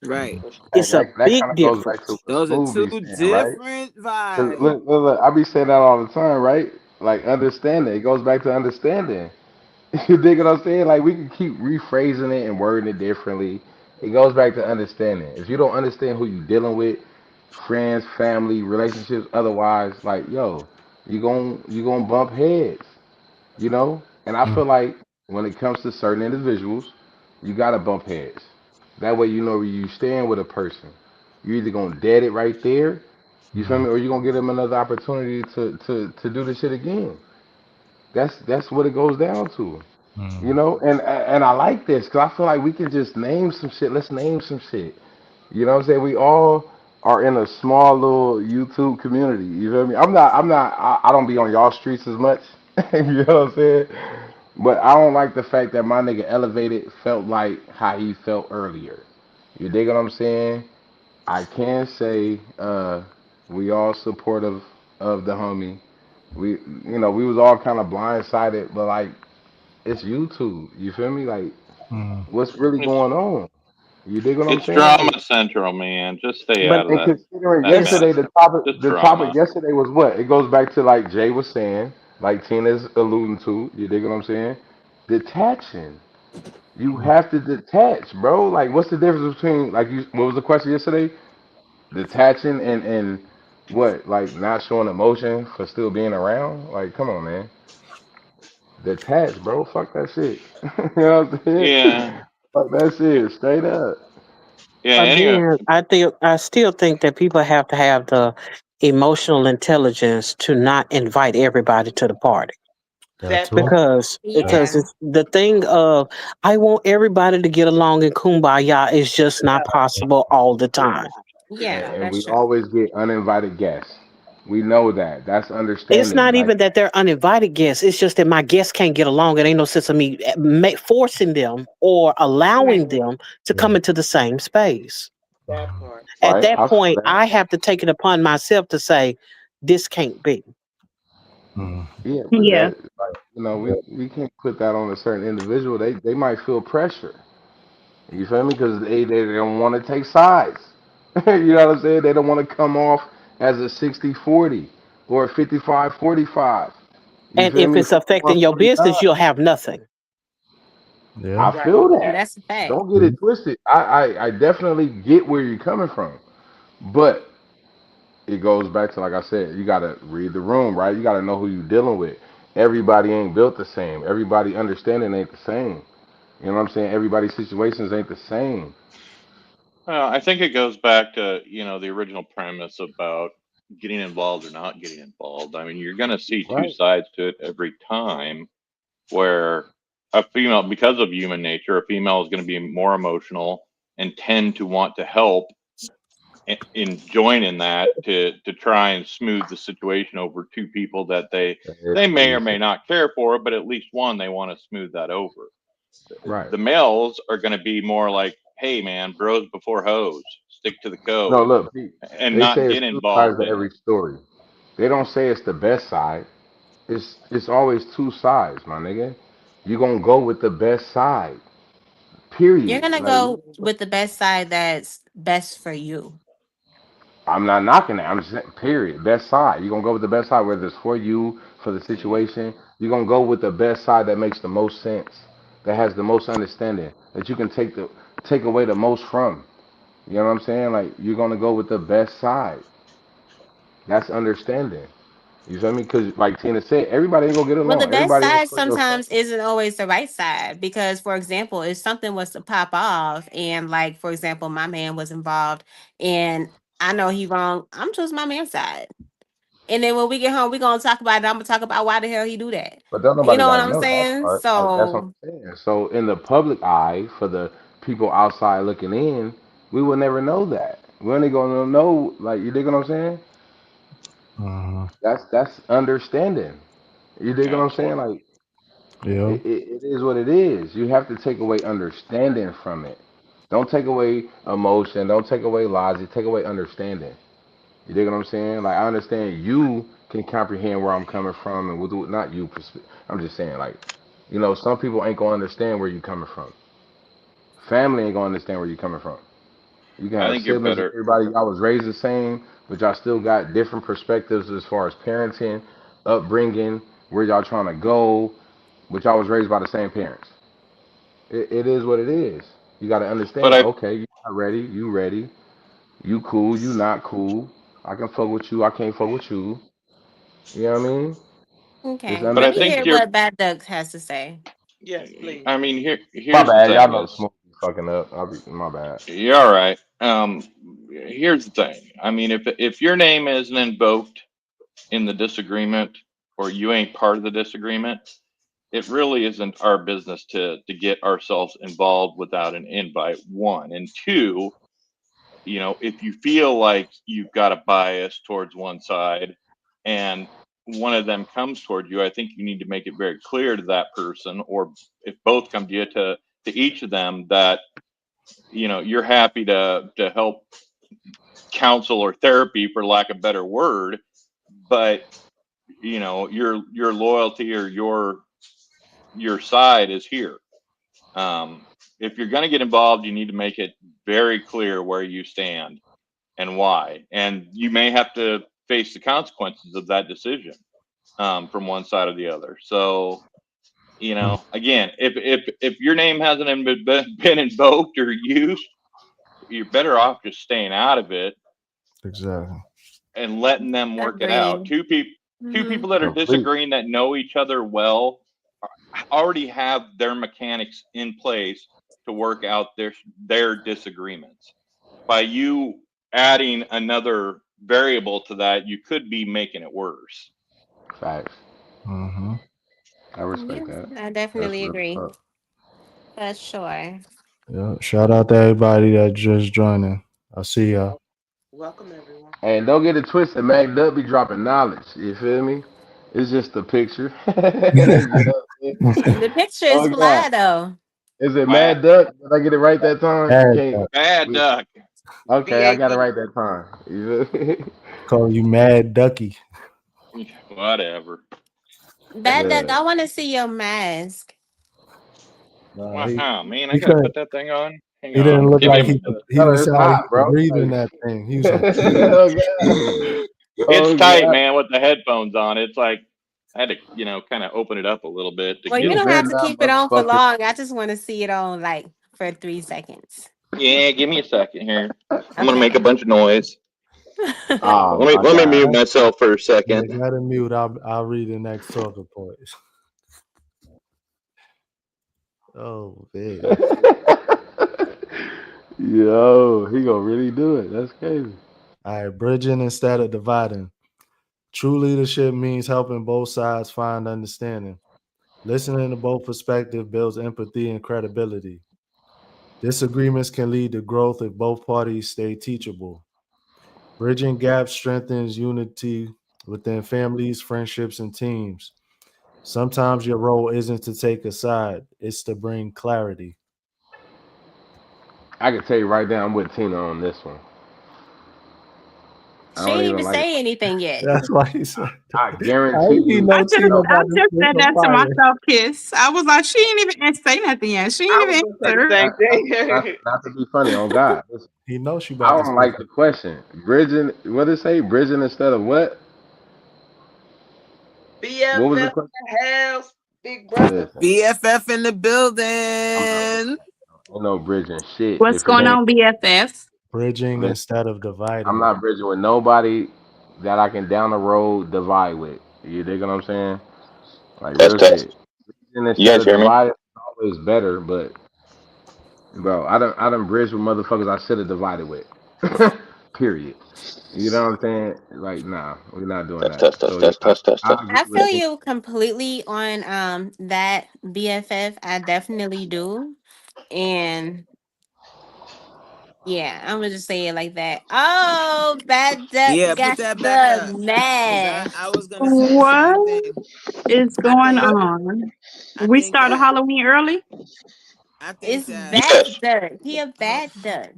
Right. For sure. That It's a that kind big of goes back to difference. what Those are Smooth two be saying, right? different 'Cause vibes. look, I be saying that all the time, right? Like understanding. It goes back to understanding. You dig what I'm saying? Like we can keep rephrasing it and wording it differently. It goes back to understanding. If you don't understand who you're dealing with, friends, family, relationships, otherwise, like yo, you gonna bump heads, you know. And I Mm, feel like when it comes to certain individuals, you gotta bump heads. That way you know where you stand with a person. You're either gonna dead it right there, you feel mm, me, or you gonna give them another opportunity to do the shit again. That's what it goes down to. You mm, know, and I like this because I feel like we can just name some shit. Let's name some shit. You know what I'm saying? We all are in a small little YouTube community. You feel me? I don't be on y'all streets as much. You know what I'm saying? But I don't like the fact that my nigga Elevated felt like how he felt earlier. You dig what I'm saying? I can say we all supportive of the homie. We, we was all kind of blindsided, but like it's YouTube. You feel me? Like, mm, what's really it's going on? You dig what I'm it's saying? Like, drama central, man. Just stay But out of and that considering that it's yesterday, mess. the Just topic drama. yesterday was what? It goes back to like Jay was saying, like Tina's alluding to. You dig what I'm saying? Detaching. You have to detach, bro. Like, what's the difference between like you? What was the question yesterday? Detaching and what? Like not showing emotion for still being around? Like, come on, man. Detach, bro. Fuck that shit. You know what I'm saying? Yeah. Fuck that shit. Straight up. Yeah. Anyway, again, I still think that people have to have the emotional intelligence to not invite everybody to the party. that That too. part. That Because Yeah. it's the thing of I want everybody to get along in kumbaya is just not too. possible all the It's time. not. It's Yeah, not. And that's we true. always get uninvited guests. We know that. That's It's understanding. not Like, even that they're uninvited guests. It's just that my guests can't get along. It ain't no sense of me forcing them or allowing Right. them to Yeah. come into the same space. That Mm, part. At right? that I feel point, that. I have to take it upon myself to say, this can't be. mm, Yeah, but Yeah. that, like, we can't put that on a certain individual. They might feel pressure. You feel me? Because they don't want to take sides. You know what I'm saying? They don't want to come off as a 60-40 or a 55-45. You And feel if me? it's affecting your 51-49. business, you'll have nothing. yeah. I Right. feel that. That's a fact. Don't get Mm, it twisted. I definitely get where you're coming from. But it goes back to like I said, you gotta read the room, right? You gotta know who you're dealing with. Everybody ain't built the same. Everybody understanding ain't the same. You know what I'm saying? Everybody's situations ain't the same. well, I think it goes back to the original premise about getting involved or not getting involved. I mean, you're going to see two Right. sides to it every time. Where a female, because of human nature, a female is going to be more emotional and tend to want to help in joining that to try and smooth the situation over two people that they may or may not care for, but at least one they want to smooth that over. Right. The males are going to be more like, hey man, bros before hoes, stick to the No, code look, Pete, and they not say it's get two sides involved to in it. every story. They don't say it's the best side. It's always two sides, my nigga. You gonna go with the best side. You're Period. gonna Like go with the best side that's best for you. I'm not knocking that. I'm just saying, period. Best side. You're gonna go with the best side, whether it's for you, for the Mhm. situation. You're gonna go with the best side that makes the most sense, that has the most understanding, that you can take away the most from. You know what I'm saying? Like you're gonna go with the best side. That's understanding. You feel me? Because like Tina said, everybody ain't gonna get Well, the along. best Everybody ain't side for your sometimes family. isn't always the right side because, for example, if something was to pop off and, like, for example, my man was involved and I know he wrong, I'm choosing my man's side. And then when we get home, we're gonna talk about it. I'm gonna talk about why the hell he do that. But don't You nobody know what gotta I'm know that saying? part. Like that's what So I'm saying. So in the public eye, for the people outside looking in, we will never know that. We're only gonna know, like, you dig what I'm saying? Uh-huh. That's understanding. You dig what I'm saying? Absolutely. Like Yeah. it is what it is. You have to take away understanding from it. Don't take away emotion. Don't take away logic. Take away understanding. You dig what I'm saying? Like I understand you can comprehend where I'm coming from, and not you. I'm just saying, like, some people ain't gonna understand where you coming from. Family ain't gonna understand where you coming from. You can I have think you're siblings and better. everybody. Y'all was raised the same, but y'all still got different perspectives as far as parenting, upbringing, where y'all trying to go. But y'all was raised by the same parents. It is what it is. You got to But understand. I Okay, you not ready. You ready. You cool. You not cool. I can fuck with you. I can't fuck with you. You know what I mean? It's okay, but I let me think hear understanding. you're. what Bad Duck has to say. Yes, please. I mean, My here's the bad. Y'all thing know is, smoke be fucking up. My bad. you're all right. Here's the thing. I mean, if your name isn't invoked in the disagreement, or you ain't part of the disagreement, it really isn't our business to get ourselves involved without an invite. One and two, if you feel like you've got a bias towards one side and one of them comes toward you, I think you need to make it very clear to that person, or if both come to you, to each of them, that you're happy to help counsel or therapy, for lack of a better word, but your loyalty or your side is here. If you're going to get involved, you need to make it very clear where you stand and why. And you may have to face the consequences of that decision, from one side or the other. So, Mm, again, if your name hasn't been invoked or used, you're better off just staying out of it exactly. and letting them work it out. Agreed. Two Hmm. people that are Complete disagreeing that know each other well already have their mechanics in place to work out their disagreements. By you adding another variable to that, you could be making it worse. facts. Mm-hmm. I respect Yeah, that. I That's definitely real agree. talk. For sure. Yeah. Shout out to everybody that just joining. I see y'all. Welcome, everyone. And don't get it twisted. Mac Dub be dropping knowledge. You feel me? It's just a picture. You know what I'm saying? The picture is Oh God. fly though. Is it Bad, Mad Duck? Did I get it right that time? You Mad can't. Duck. bad We, duck. okay, I got it BAD. right that time. You feel me? Call you Mad Ducky. Whatever. Bad Duck, Yeah. I want to see your mask. Nah, Wow, man, I he gotta couldn't. put that thing on. Hang He on. didn't look Give me like a minute. he didn't It's sound like he hot, could bro. breathe in Like, that thing. He was like, oh God. It's Oh tight, God. man, with the headphones on. It's like I had to, kind of open it up a little bit to Well, you get. You don't better have to not keep it on for motherfucker. long. I just want to see it on like for 3 seconds. Yeah, give me a second here. I'm gonna make a Okay. bunch of noise. Oh Let me my let me God. mute myself for a yeah, second. got to mute. I'll read the next talking points. Oh man. Yo, he gonna really do it. That's crazy. All right, bridging instead of dividing. True leadership means helping both sides find understanding. Listening to both perspectives builds empathy and credibility. Disagreements can lead to growth if both parties stay teachable. Bridging gaps strengthens unity within families, friendships, and teams. Sometimes your role isn't to take a side, it's to bring clarity. I can tell you right now, I'm with Tina on this one. She don't ain't even even like. say anything yet. That's why he said. I How guarantee he you. know Tina I about to just spit said some that to fire? myself, Kiss. I was like, she ain't even say nothing yet. She I ain't was even gonna say the answer. same Not, thing. not to be funny. On God, listen, He knows she I about to don't spit like the some. question. Bridging. What did it say? Bridging instead of what? BFF What was the in question? the house, big brother. Listen, BFF in the I'm not bridging. building. Ain't no bridging shit. What's If it going ain't, on, BFF? Bridging listen, instead of I'm dividing. not bridging with nobody that I can down the road divide with. You dig what I'm saying? Like Test real test. shit. Bridging You instead guys of hear me? dividing is always better, but bro, I done bridged with motherfuckers I should have divided with. Period. You know what I'm saying? Like, nah, we're not doing Test that. test test So yeah, test test test I test. agree I with feel you. you completely on that BFF. I definitely do. And yeah, I'm gonna just say it like that. Oh, Bad Duck Yeah, put got that back the up. Cause mask. I was gonna say the same What thing. is I going think on? I We think started that Halloween early. I think It's that Yes, Bad Duck. He a hold, bad duck.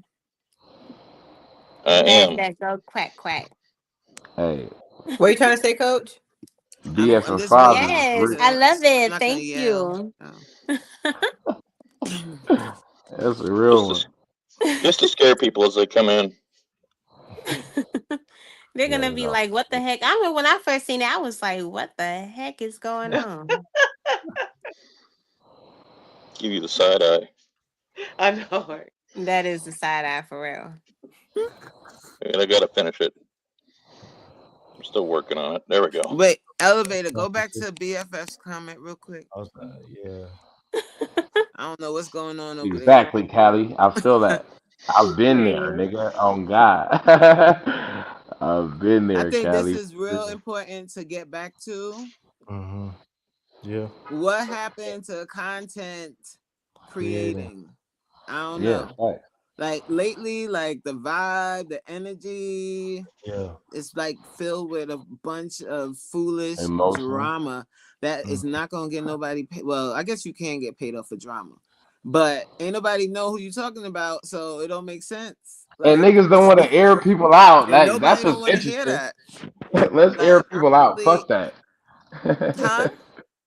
I Bad am. Duck go quack quack. Hey, What are you trying to say, Coach? I'm BF and just waiting five is Yes, real. I to love I'm it. not gonna Thank yell. you. That's a real Just one. to just to scare people as they come in. They're Yeah, gonna you be know. like, "What the heck?" I remember when I first seen it, I was like, "What the heck is going on?" Give you the side eye. I know. Right? That is the side eye for real. And I gotta finish it. I'm still working on it. There we go. Wait, elevator, No, go back to BFF's comment real quick. I was, yeah. I don't know what's going on over there. Exactly, Callie. I feel that. I've been there, Period. nigga. On God. I've been I there, think this Callie. is real important to get back to. Mm-hmm. Yeah. What happened to content Creating. creating? I don't Yeah, know. facts. Like lately, like the vibe, the energy, Yeah. it's like filled with a bunch of foolish Emotion. drama that Mm. is not gonna get nobody paid. Well, I guess you can get paid off for drama, but ain't nobody know who you talking about, so it don't make sense. And Like, niggas don't want to air people out. and Like that's nobody don't what's want to hear interesting. that. Let's air Like, people out. honestly, Fuck that. huh?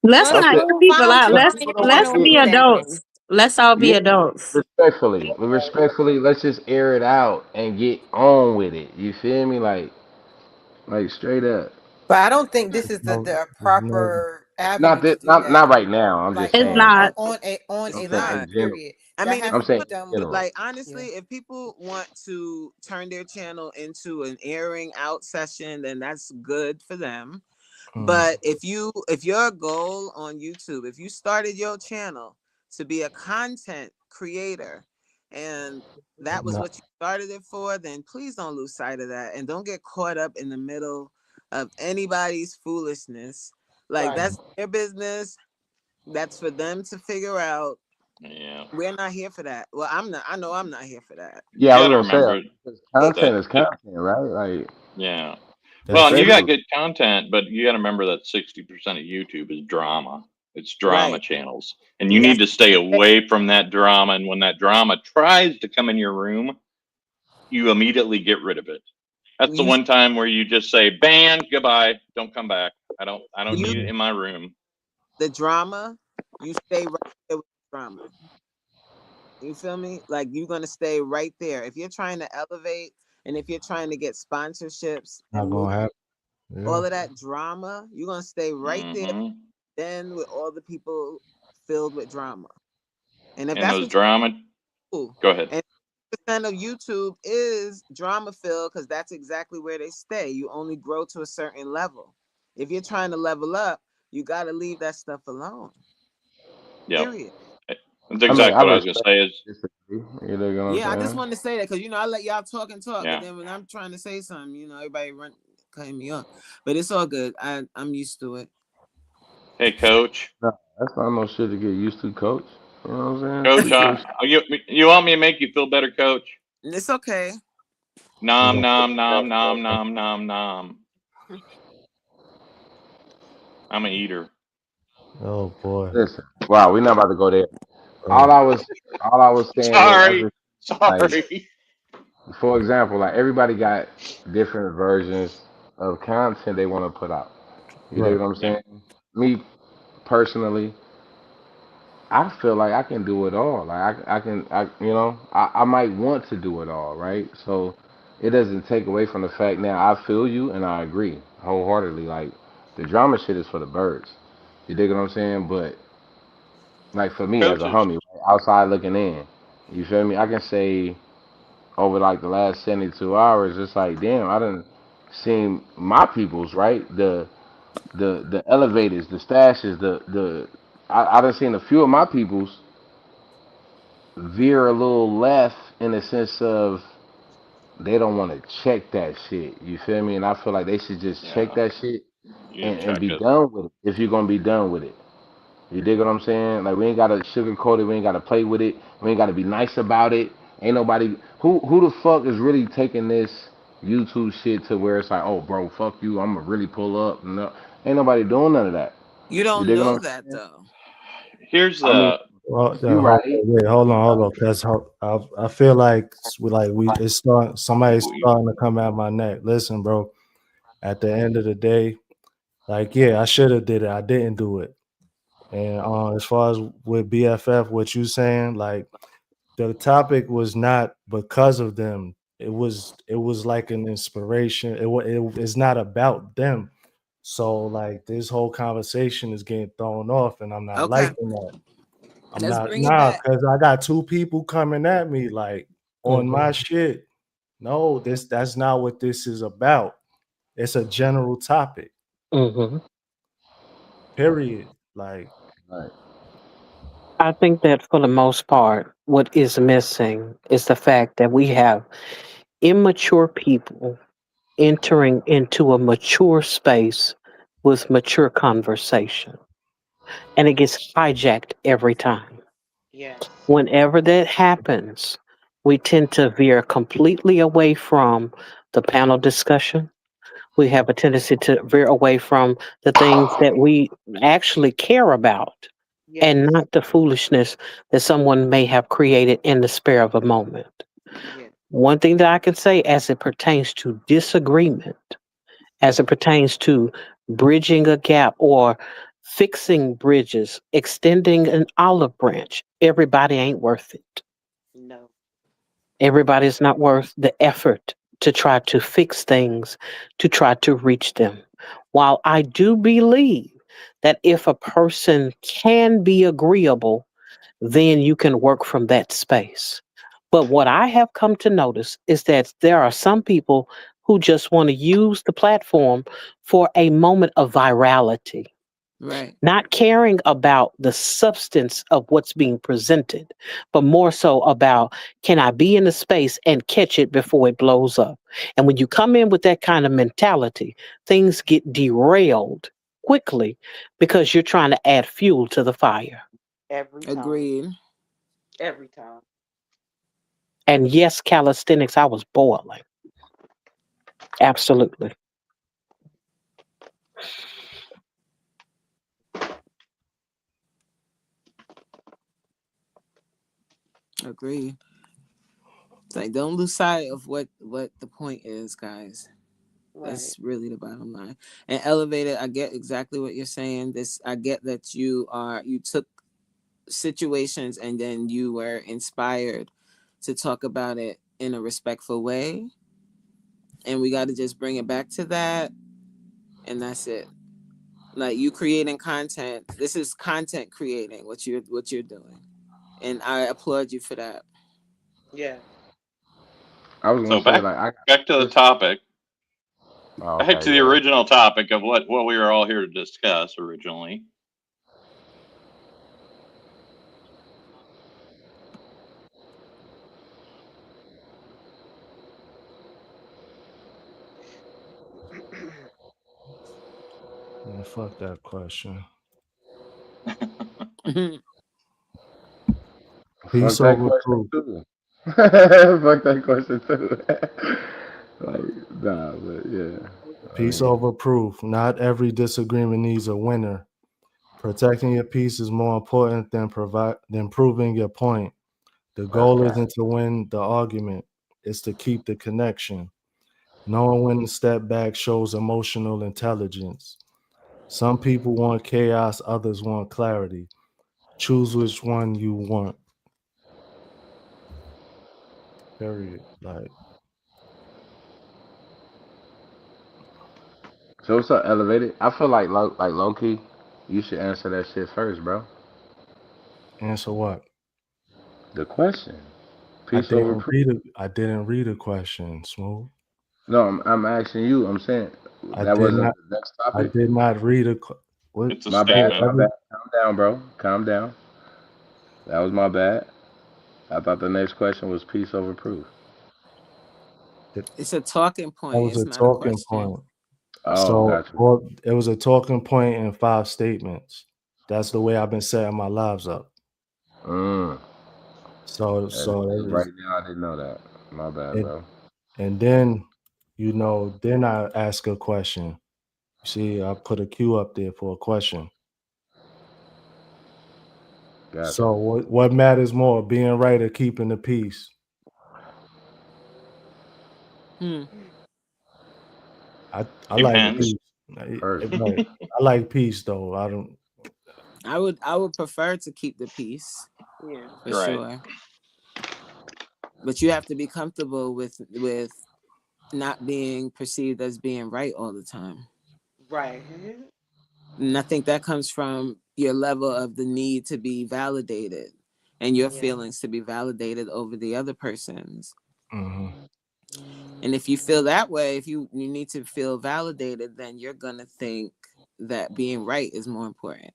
Let's Well, I not said air move people on out. to some Let's something people if don't you want let's don't to want get to be do that then. adults. Let's all be yeah. adults. Respectfully, let's just air it out and get on with it. You feel me? Like straight up. But I don't think this is No, the there's no. proper Not avenue to that. do Not that. not right now. I'm just Like It's saying. not. on It's I'm a saying live not. in general. period. I That mean, has if I'm to saying be people, in done with. general. like Yeah. honestly, if people want to turn their channel into an airing out session, then that's good for them. Mm. But if your goal on YouTube, if you started your channel to be a content creator and that was No, what you started it for, then please don't lose sight of that and don't get caught up in the middle of anybody's foolishness. Like Right. that's their business. That's for them to figure out. Yeah. We're not here for that. Well, I'm not. I know I'm not here for that. Yeah, You I was gotta gonna say remember because It, content that. is content, right? Like Yeah. Well, that's and you got true. especially good content, but you got to remember that 60% of YouTube is drama. It's drama right. channels. And you And need that's to stay away from that drama. And when that drama tries to come in your room, you immediately get rid of it. That's the you. one time where you just say, ban, goodbye, don't come back. I don't You need it Mm. in my room. the drama. You stay right there with the drama. You feel me? Like you're gonna stay right there. If you're trying to elevate and if you're trying to get sponsorships Not and move gonna happen. Yeah. all of that drama, you're gonna stay right there Hmm. then with all the people filled with drama. And if And that's those what you drama, do, go ahead. and percent of YouTube is drama filled because that's exactly where they stay. You only grow to a certain level. If you're trying to level up, you gotta leave that stuff alone. Yep. Period. That's I mean, I exactly what I was going to respect say is, disagree. You know what I'm Yeah, I just saying? wanted to say that because I let y'all talk and talk, but yeah. then when I'm trying to say something, everybody run cutting me off. But it's all good. I'm used to it. Hey, coach. No, that's not no shit to get used to, coach. You know what I'm saying? Coach, Type real shit. you want me to make you feel better, coach? It's okay. You Nom, gonna nom, nom, nom, nom, nom, nom. I'm an eater. oh boy. Listen, wow, we're not about to go there. Oh, All I was saying was, I Sorry. just like, Sorry. for example, like everybody got different versions of content they want to put out. You dig Right. what I'm Yeah. saying? Me personally, I feel like I can do it all. Like I can, I might want to do it all, right? So it doesn't take away from the fact now I feel you and I agree wholeheartedly. Like the drama shit is for the birds. You dig what I'm saying? But like for me as a Coaches. homie, right, outside looking in, you feel me? I can say over like the last 72 hours, it's like damn, I done seen my peoples, right? The elevators, the stashes, I done seen a few of my peoples veer a little left in the sense of they don't want to check that shit. You feel me? And I feel like they should just check Yeah. that shit You need to and check be it. done with it if you're gonna be done with it. You dig what I'm saying? Like we ain't gotta sugarcoat it, we ain't gotta play with it, we ain't gotta be nice about it. Ain't nobody who the fuck is really taking this YouTube shit to where it's like, oh bro, fuck you, I'ma really pull up. No, ain't nobody doing none of that. You You don't dig what know I'm that saying? though. Here's I mean, the Well, you right. wait, hold on, because I feel like we it's somebody's we starting to come at my neck. Listen, bro. At the end of the day, like, yeah, I should have did it. I didn't do it. And as far as with BFF, what you saying, like the topic was not because of them. It was like an inspiration. It's not about them. So like this whole conversation is getting thrown off, and I'm not Okay, liking that. I'm let's not bring it nah, back. because I got two people coming at me like on Hmm. my shit. No, that's not what this is about. It's a general topic. Hmm. Period. Like, Right. I think that for the most part, what is missing is the fact that we have immature people entering into a mature space with mature conversation, and it gets hijacked every time. Yes. Whenever that happens, we tend to veer completely away from the panel discussion. We have a tendency to veer away from the things that we actually care about and Yes. not the foolishness that someone may have created in the spare of a moment. Yes. One thing that I can say as it pertains to disagreement, as it pertains to bridging a gap or fixing bridges, extending an olive branch, everybody ain't worth it. No. Everybody's not worth the effort to try to fix things, to try to reach them. While I do believe that if a person can be agreeable, then you can work from that space. But what I have come to notice is that there are some people who just want to use the platform for a moment of virality, Right. not caring about the substance of what's being presented, but more so about can I be in the space and catch it before it blows up? And when you come in with that kind of mentality, things get derailed quickly because you're trying to add fuel to the fire. Every time. Agreed. Every time. And yes, calisthenics, I was boiling. Absolutely. Agreed. It's like don't lose sight of what the point is, guys. Right. That's really the bottom line. And elevated, I get exactly what you're saying. This I get that you took situations and then you were inspired to talk about it in a respectful way. And we got to just bring it back to that. And that's it. Like you creating content. This is content creating what you're doing. And I applaud you for that. Yes. I was so gonna say back like I back to the this. topic. Oh, Back okay, to the yeah. original topic of what we were all here to discuss originally. man, fuck that question. Fuck Peace that over question proof. too. Fuck that question too. Like, nah, but yeah. I Peace mean, over proof. Not every disagreement needs a winner. Protecting your peace is more important than proving your point. The that's goal right. isn't to win the argument. is to keep the connection. Knowing when to step back shows emotional intelligence. Some people want chaos, others want clarity. Choose which one you want. Period. Like, So what's up, elevated? I feel like low key, you should answer that shit first, bro. answer what? The question. I Peace over didn't proof. read it. I didn't read a question, Smooth. No, I'm asking you. I'm saying I that did wasn't not. the next I topic. did not read what? It's a My bad. statement. My bad. Calm down, bro. Calm down. That was my bad. I thought the next question was peace over proof. It's a talking That point. was It's a not a talking question. point. Oh, So, gotcha. or it was a talking point in 5 statements. That's the way I've been setting my lives up. Mm. So, As so it right was, now, I didn't know that. My bad, it, bro. and then, then I ask a question. See, I put a cue up there for a question. Gotcha. So, what matters more, being right or keeping the peace? Hmm. I like Depends. peace. First. Right. I like peace though. I don't. I would prefer to keep the peace Yeah. for Right. sure. But you have to be comfortable with not being perceived as being right all the time. Right. And I think that comes from your level of the need to be validated and your Yeah. feelings to be validated over the other person's. Mhm. And if you feel that way, if you need to feel validated, then you're gonna think that being right is more important.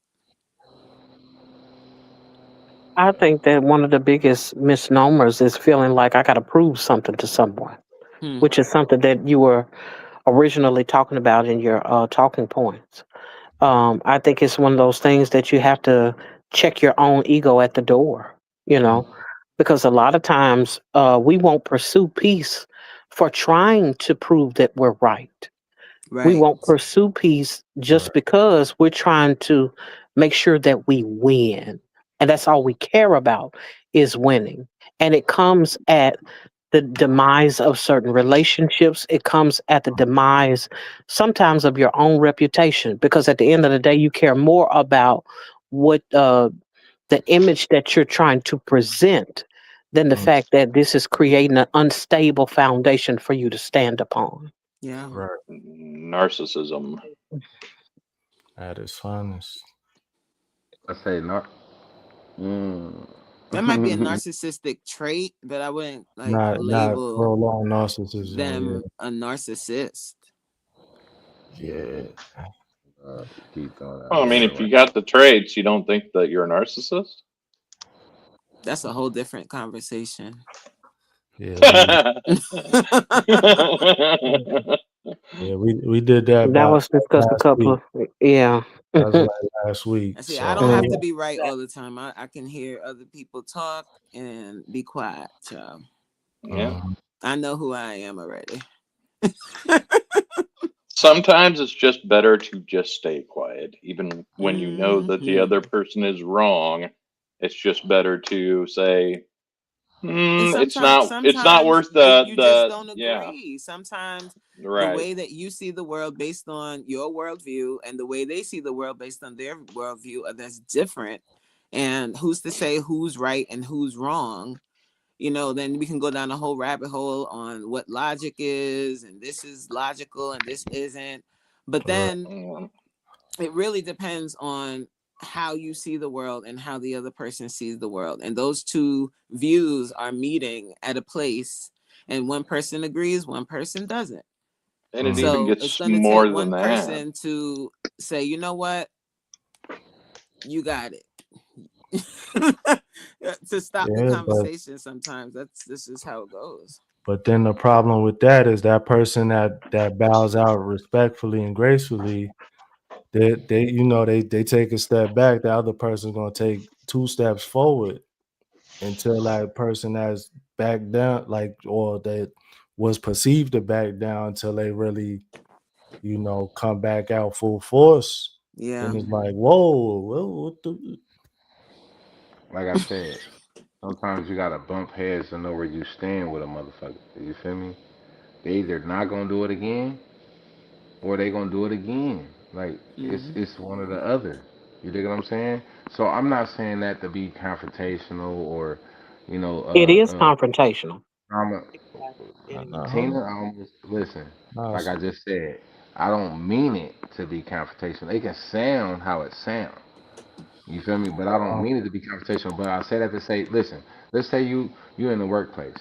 I think that one of the biggest misnomers is feeling like I got to prove something to someone, Hmm. which is something that you were originally talking about in your talking points. I think it's one of those things that you have to check your own ego at the door, you know, because a lot of times we won't pursue peace for trying to prove that we're right. We Right. won't pursue peace Right. just because we're trying to make sure that we win. And that's all we care about is winning. And it comes at the demise of certain relationships. It comes at the demise sometimes of your own reputation because at the end of the day, you care more about what the image that you're trying to present than the Mm, fact that this is creating an unstable foundation for you to stand upon. Yeah. right. Narcissism. At its finest. I say not. Mm. That might be a narcissistic trait, but I wouldn't like Not label prolonged narcissism. them a narcissist. Yeah. Keep throwing Well, out I mean, there. if you got the traits, you don't think that you're a narcissist? That's a whole different conversation. Yeah. Well, We did that That about was discussed a last couple week. of, yeah. That was like last week. I see. I don't have Mm. to So be right all the time. I can hear other people talk and be quiet, child. yeah. mhm. I know who I am already. Sometimes it's just better to just stay quiet, even when you know that the Hmm. other person is wrong. It's just better to say, And it's not sometimes worth you just the, don't yeah, agree. Sometimes the right. way that you see the world based on your worldview and the way they see the world based on their worldview that's different. And who's to say who's right and who's wrong? Then we can go down a whole rabbit hole on what logic is, and this is logical and this isn't. But Right. then Mm, it really depends on how you see the world and how the other person sees the world. And those two views are meeting at a place, and one person agrees, one person doesn't. And it Mhm. even So it's gets going to take more than one that. person to say, you know what, you got it. To stop the Yeah, conversation. Sometimes this is how it goes. but then the problem with that is that person that bows out respectfully and gracefully, they take a step back, the other person's gonna take 2 steps forward until that person has backed down, like, or that was perceived to back down until they really, come back out full force. Yeah. Then it's like, whoa, what the Like I said, Sometimes you gotta bump heads to know where you stand with a motherfucker. You feel me? They either not gonna do it again or they gonna do it again. Like Hmm. it's one or the other. You dig what I'm saying? So I'm not saying that to be confrontational or, you know, It is confrontational. I'm a, Exactly. It is. Nah, hold Tina, on. I almost listen. Nah, Like I just said, I don't mean it to be confrontational. It can sound how it sounds. You feel me? But I don't um, mean it to be confrontational. But I say that to say, listen. Let's say you in the workplace.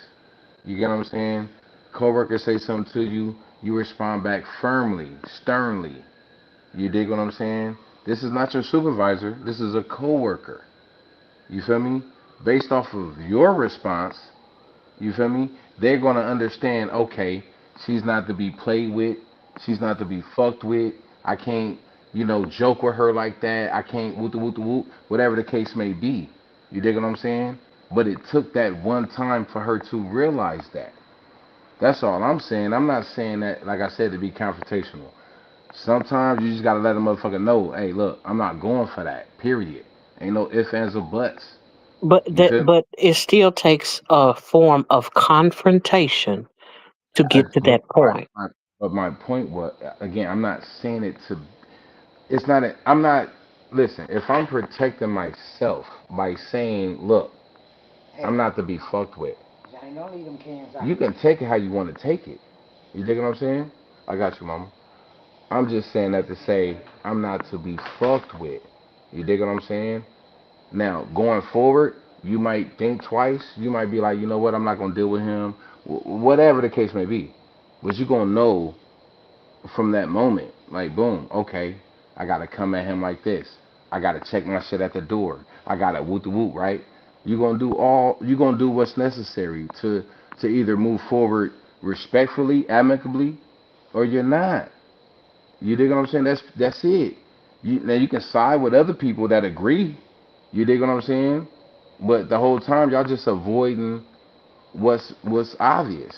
You get what I'm saying? Coworkers say something to you. You respond back firmly, sternly. You dig what I'm saying? This is not your supervisor. This is a coworker. You feel me? Based off of your response, you feel me? They're gonna understand. Okay, she's not to be played with. She's not to be fucked with. I can't, joke with her like that. I can't woot the woot the woot. Whatever the case may be. You dig what I'm saying? But it took that one time for her to realize that. That's all I'm saying. I'm not saying that, like I said, to be confrontational. Sometimes you just gotta let a motherfucker know, hey, look, I'm not going for that. Period. Ain't no ifs, ands, or buts. But You feel me? it still takes a form of confrontation to I, get to but that point. my point was, again, I'm not saying it to. It's not. I'm not. Listen, if I'm protecting myself by saying, look, I'm not to be fucked with. You can take it how you want to take it. You dig what I'm saying? I got you, mama. I'm just saying that to say I'm not to be fucked with. You dig what I'm saying? Now, going forward, you might think twice. You might be like, you know what, I'm not gonna deal with him. Whatever the case may be, but you gonna know from that moment, like, boom, okay, I gotta come at him like this. I gotta check my shit at the door. I gotta woot the woot, right? You gonna do what's necessary to either move forward respectfully, amicably, or you're not. You dig what I'm saying? That's it. Now you can side with other people that agree. You dig what I'm saying? But the whole time y'all just avoiding what's obvious.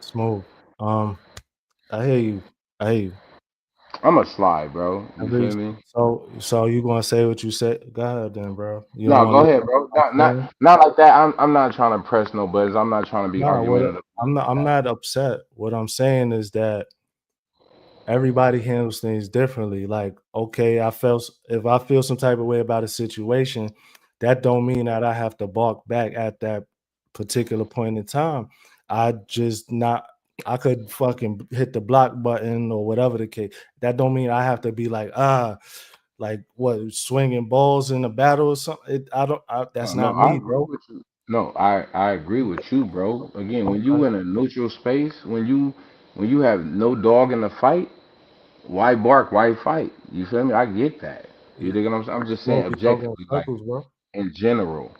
smooth. Um, I hear you. I hear you. I'm a slide, bro. I You really. feel me? So you gonna say what you said? Go ahead, then, bro. You don't No, want go to ahead, listen bro. to Not my not feelings? not like that. I'm not trying to press no buttons. I'm not trying to be Nah, argumentative. I'm not upset. What I'm saying is that everybody handles things differently. Like, okay, if I feel some type of way about a situation, that don't mean that I have to bark back at that particular point in time. I just not I could fucking hit the block button or whatever the case. That don't mean I have to be like what, swinging balls in a battle or something. That's No, not I me, agree bro. with you. No, I agree with you, bro. Again, when you Okay. in a neutral space, when you have no dog in the fight, why bark? Why fight? You feel me? I get that. You Yeah. dig what I'm just saying Smoke, you talking in objectively, like circles, bro. in general.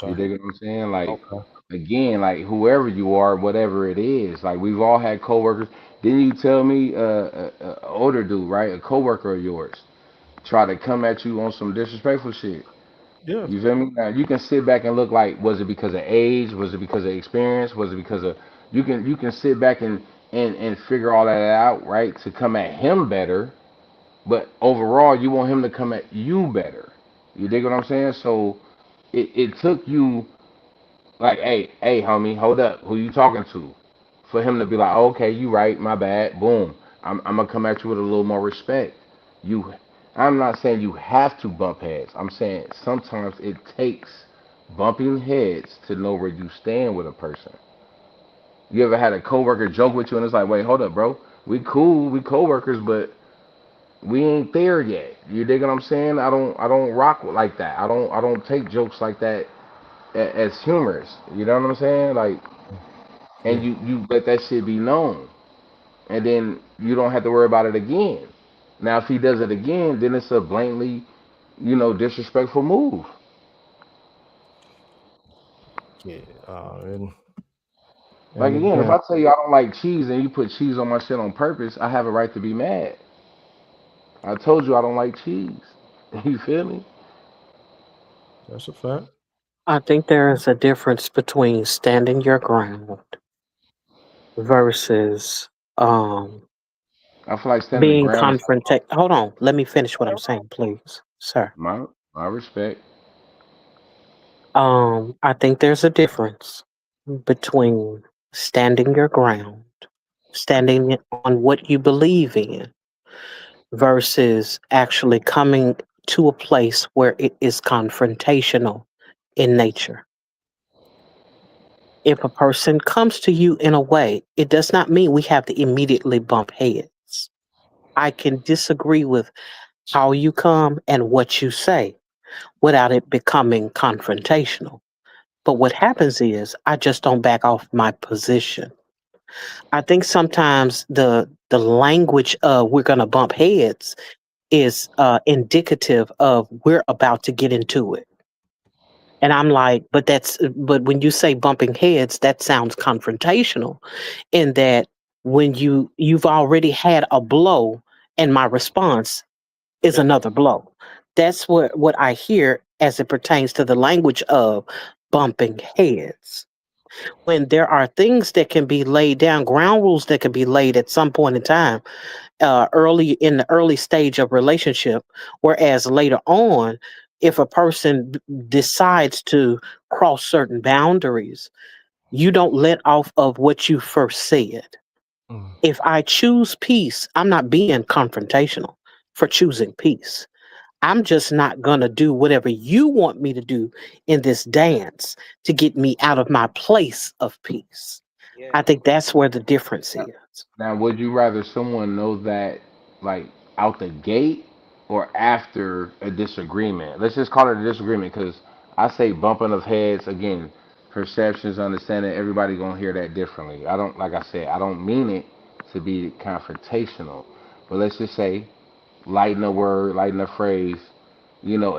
You Okay. dig what I'm saying? Like Okay. again, like whoever you are, whatever it is, like we've all had coworkers. Didn't you tell me a older dude, right? A coworker of yours try to come at you on some disrespectful shit. Yeah. You feel me? Now you can sit back and look like, was it because of age? Was it because of experience? Was it because of you can sit back and figure all that out, right? To come at him better, but overall you want him to come at you better. You dig what I'm saying? So it took you like, hey, homie, hold up. Who you talking to? For him to be like, okay, you right, my bad. Boom. I'm gonna come at you with a little more respect. You, I'm not saying you have to bump heads. I'm saying sometimes it takes bumping heads to know where you stand with a person. You ever had a coworker joke with you and it's like, wait, hold up, bro. We cool, we coworkers, but we ain't there yet. You dig what I'm saying? I don't rock like that. I don't take jokes like that as humorous. You know what I'm saying? Like, and Yeah. you let that shit be known, and then you don't have to worry about it again. Now, if he does it again, then it's a blatantly, disrespectful move. Yeah. Like And again, if again, I tell you I don't like cheese and you put cheese on my shit on purpose, I have a right to be mad. I told you I don't like cheese. You feel me? that's a fact. I think there is a difference between standing your ground versus I feel like standing the being ground is confronted. Hold on, let me finish what I'm saying, please, sir. my respect. I think there's a difference between standing your ground, standing on what you believe in, versus actually coming to a place where it is confrontational in nature. If a person comes to you in a way, it does not mean we have to immediately bump heads. I can disagree with how you come and what you say without it becoming confrontational. But what happens is I just don't back off my position. I think sometimes the language of we're going to bump heads is indicative of we're about to get into it. And I'm like, but when you say bumping heads, that sounds confrontational in that when you've already had a blow and my response is another blow. That's what I hear as it pertains to the language of bumping heads. When there are things that can be laid down, ground rules that can be laid at some point in time, early in the early stage of relationship, whereas later on, if a person decides to cross certain boundaries, you don't let off of what you first said. Mm. If I choose peace, I'm not being confrontational for choosing peace. I'm just not going to do whatever you want me to do in this dance to get me out of my place of peace. Yeah. I think that's where the difference is. Now, would you rather someone know that, like, out the gate or after a disagreement? Let's just call it a disagreement because I say bumping of heads again, perceptions, understanding. Everybody gonna hear that differently. I don't, like I said, I don't mean it to be confrontational, but let's just say, lighten a word, lighten a phrase.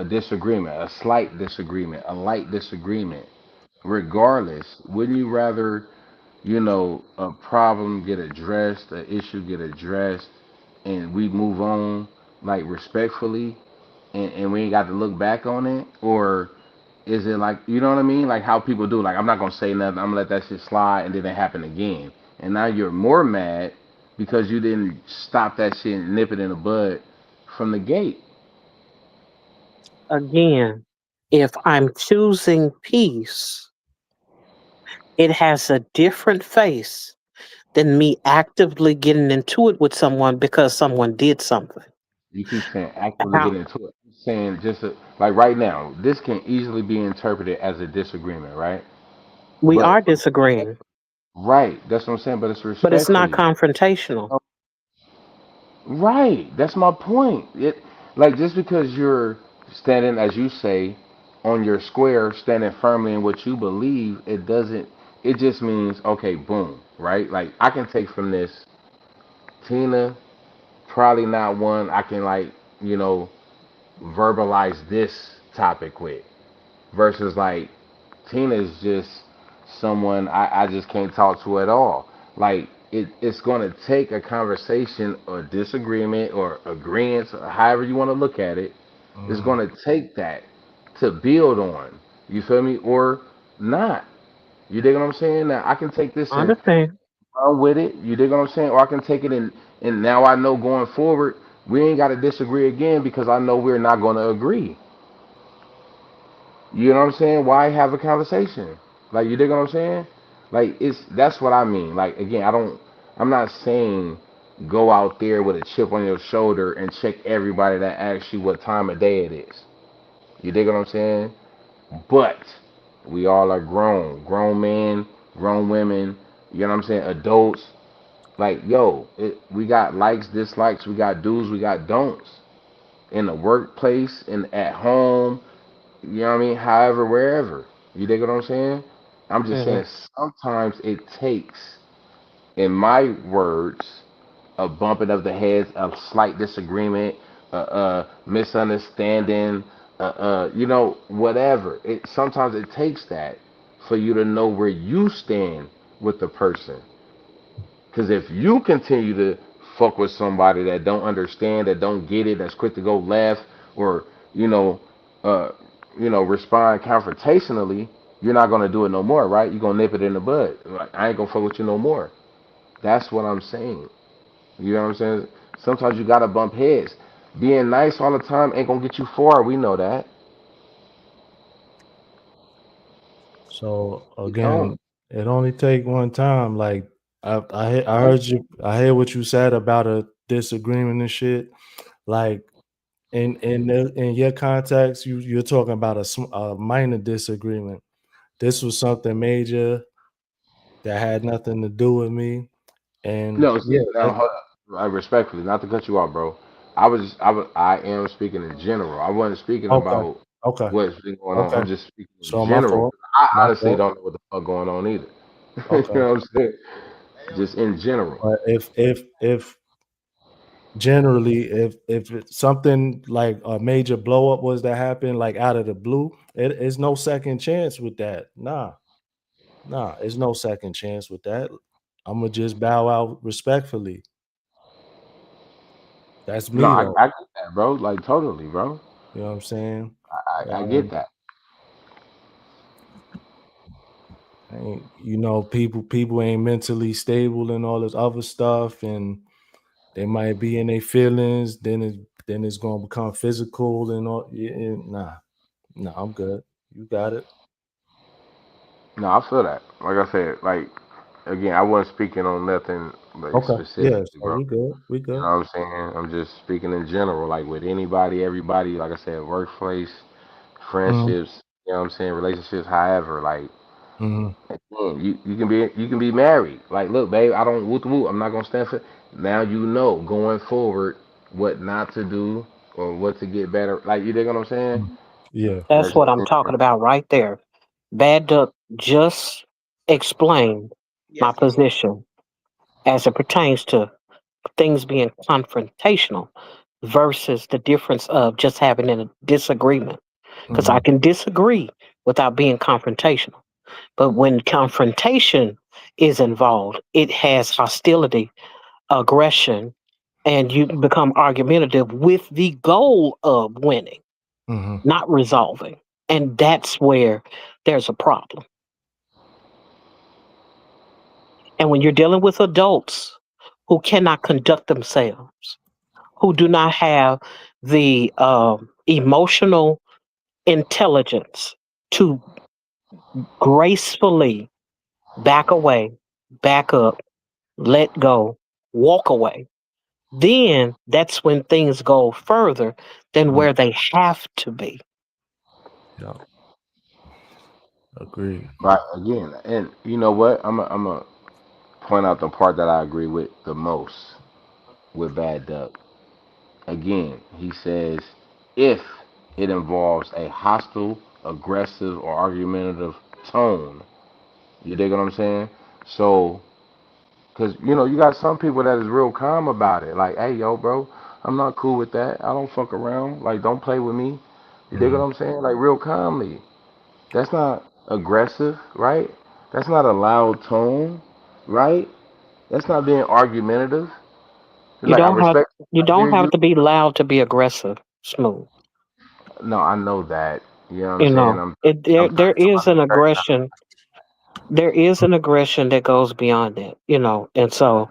A disagreement, a slight disagreement, a light disagreement. Regardless, wouldn't you rather a problem get addressed, an issue get addressed, and we move on like respectfully, and we ain't got to look back on it? Or is it like, you know what I mean? Like how people do, like, I'm not gonna say nothing, I'm gonna let that shit slide, and then it happen again. And now you're more mad because you didn't stop that shit and nip it in the bud from the gate. Again, if I'm choosing peace, it has a different face than me actively getting into it with someone because someone did something. You keep saying actively How get into it. I'm saying like right now, this can easily be interpreted as a disagreement, right? we But are disagreeing, right, that's what I'm saying. But it's but it's not respectfully. confrontational. Right, that's my point. It like just because you're standing, as you say, on your square, standing firmly in what you believe, it doesn't. It just means okay, boom, right? Like I can take from this, Tina, probably not one I can like you know verbalize this topic with, versus like Tina's just someone I just can't talk to at all. Like it's gonna take a conversation or disagreement or agreement, or however you want to look at it. It's Mm. gonna take that to build on. You feel me? Or not. You dig what I'm saying? Now I can take this I and understand. run with it. You dig what I'm saying? Or I can take it and now I know going forward we ain't gotta disagree again because I know we're not gonna agree. You know what I'm saying? Why have a conversation? Like you dig what I'm saying? Like it's that's what I mean. Like again, I'm not saying go out there with a chip on your shoulder and check everybody that asks you what time of day it is. You dig what I'm saying? But we all are grown men, grown women, you know what I'm saying? Adults. Like, yo, we got likes, dislikes, we got do's, we got don'ts in the workplace and at home, you know what I mean? However, wherever. You dig what I'm saying? I'm just Hmm. saying sometimes it takes, in my words, a bumping of the heads, a slight disagreement, a misunderstanding, whatever. It sometimes it takes that for you to know where you stand with the person. Because if you continue to fuck with somebody that don't understand, that don't get it, that's quick to go left, or you know, uh, respond confrontationally, you're not gonna do it no more, right? You're gonna nip it in the bud. Like I ain't gonna fuck with you no more. That's what I'm saying. You know what I'm saying? Sometimes you gotta bump heads. Being nice all the time ain't gonna get you far. We know that. So You again, don't. it only take one time. Like I heard you. I heard what you said about a disagreement and shit. Like in your context, you're talking about a minor disagreement. This was something major that had nothing to do with me. And No, yeah, see, now hold up. I respectfully, not to cut you off, bro. I am speaking in general. I wasn't speaking okay, about okay, what's been going on. okay. I'm just speaking in So my general. fault. I My honestly fault. don't know what the fuck going on either. You Okay. know what I'm saying? Just in general. But if generally if it's something like a major blow up was to happen like out of the blue, it's no second chance with that. Nah, it's no second chance with that. I'm gonna just bow out respectfully. That's No, me though. I get that, bro. Like totally, bro. You know what I'm saying? I get Um, that. people ain't mentally stable and all this other stuff, and they might be in their feelings. Then it's gonna become physical and all. Nah, nah, I'm good. You got it. No, I feel that. Like I said, like again, I wasn't speaking on nothing like Okay. Yeah. specifically, So bro. we good. We You good. know what I'm saying? I'm just speaking in general, like with anybody, everybody, like I said, workplace, Mm-hmm. friendships, you know what I'm saying, relationships, however, like Mm-hmm. again, you can be married. Like, look, babe, I don't whoop whoop, I'm not gonna stand for now you know going forward what not to do or what to get better. Like you dig what I'm saying? Yeah. And That's that's just what I'm talking about right there. Bad Duck just explained my Yes, he did. position as it pertains to things being confrontational versus the difference of just having a disagreement. Because I Mm-hmm. can disagree without being confrontational. But when confrontation is involved, it has hostility, aggression, and you become argumentative with the goal of winning, Mm-hmm. not resolving. And that's where there's a problem. And when you're dealing with adults who cannot conduct themselves, who do not have the emotional intelligence to gracefully back away, back up, let go, walk away, then that's when things go further than Mm-hmm. where they have to be. Yeah. Agreed. right again. And you know what? I'm a point out the part that I agree with the most with Bad Duck. Again, he says if it involves a hostile, aggressive, or argumentative tone. You dig what I'm saying? So, because you got some people that is real calm about it. Like, hey, yo, bro, I'm not cool with that. I don't fuck around. Like, don't play with me. You dig what Mm-hmm. I'm saying? Like, real calmly. That's not aggressive, right? That's not a loud tone, right? That's not being argumentative. It's You like, I don't have respect you you, I hear don't have you. to be loud to be aggressive, smooth. No, I know that. You know what I'm You saying? know, there I'm there talking is about an respect. aggression. There is an aggression that goes beyond that, and so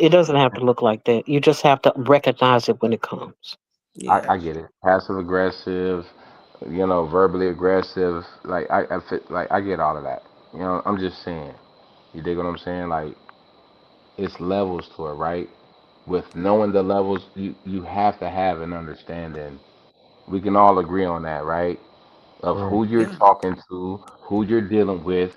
it doesn't have to look like that. You just have to recognize it when it comes. Yeah. I get it. Passive aggressive, verbally aggressive. Like I fit. Like I get all of that. I'm just saying. You dig what I'm saying? Like it's levels to it, right? With knowing the levels, you have to have an understanding. We can all agree on that, right? Of Right. who you're Yeah. talking to, who you're dealing with.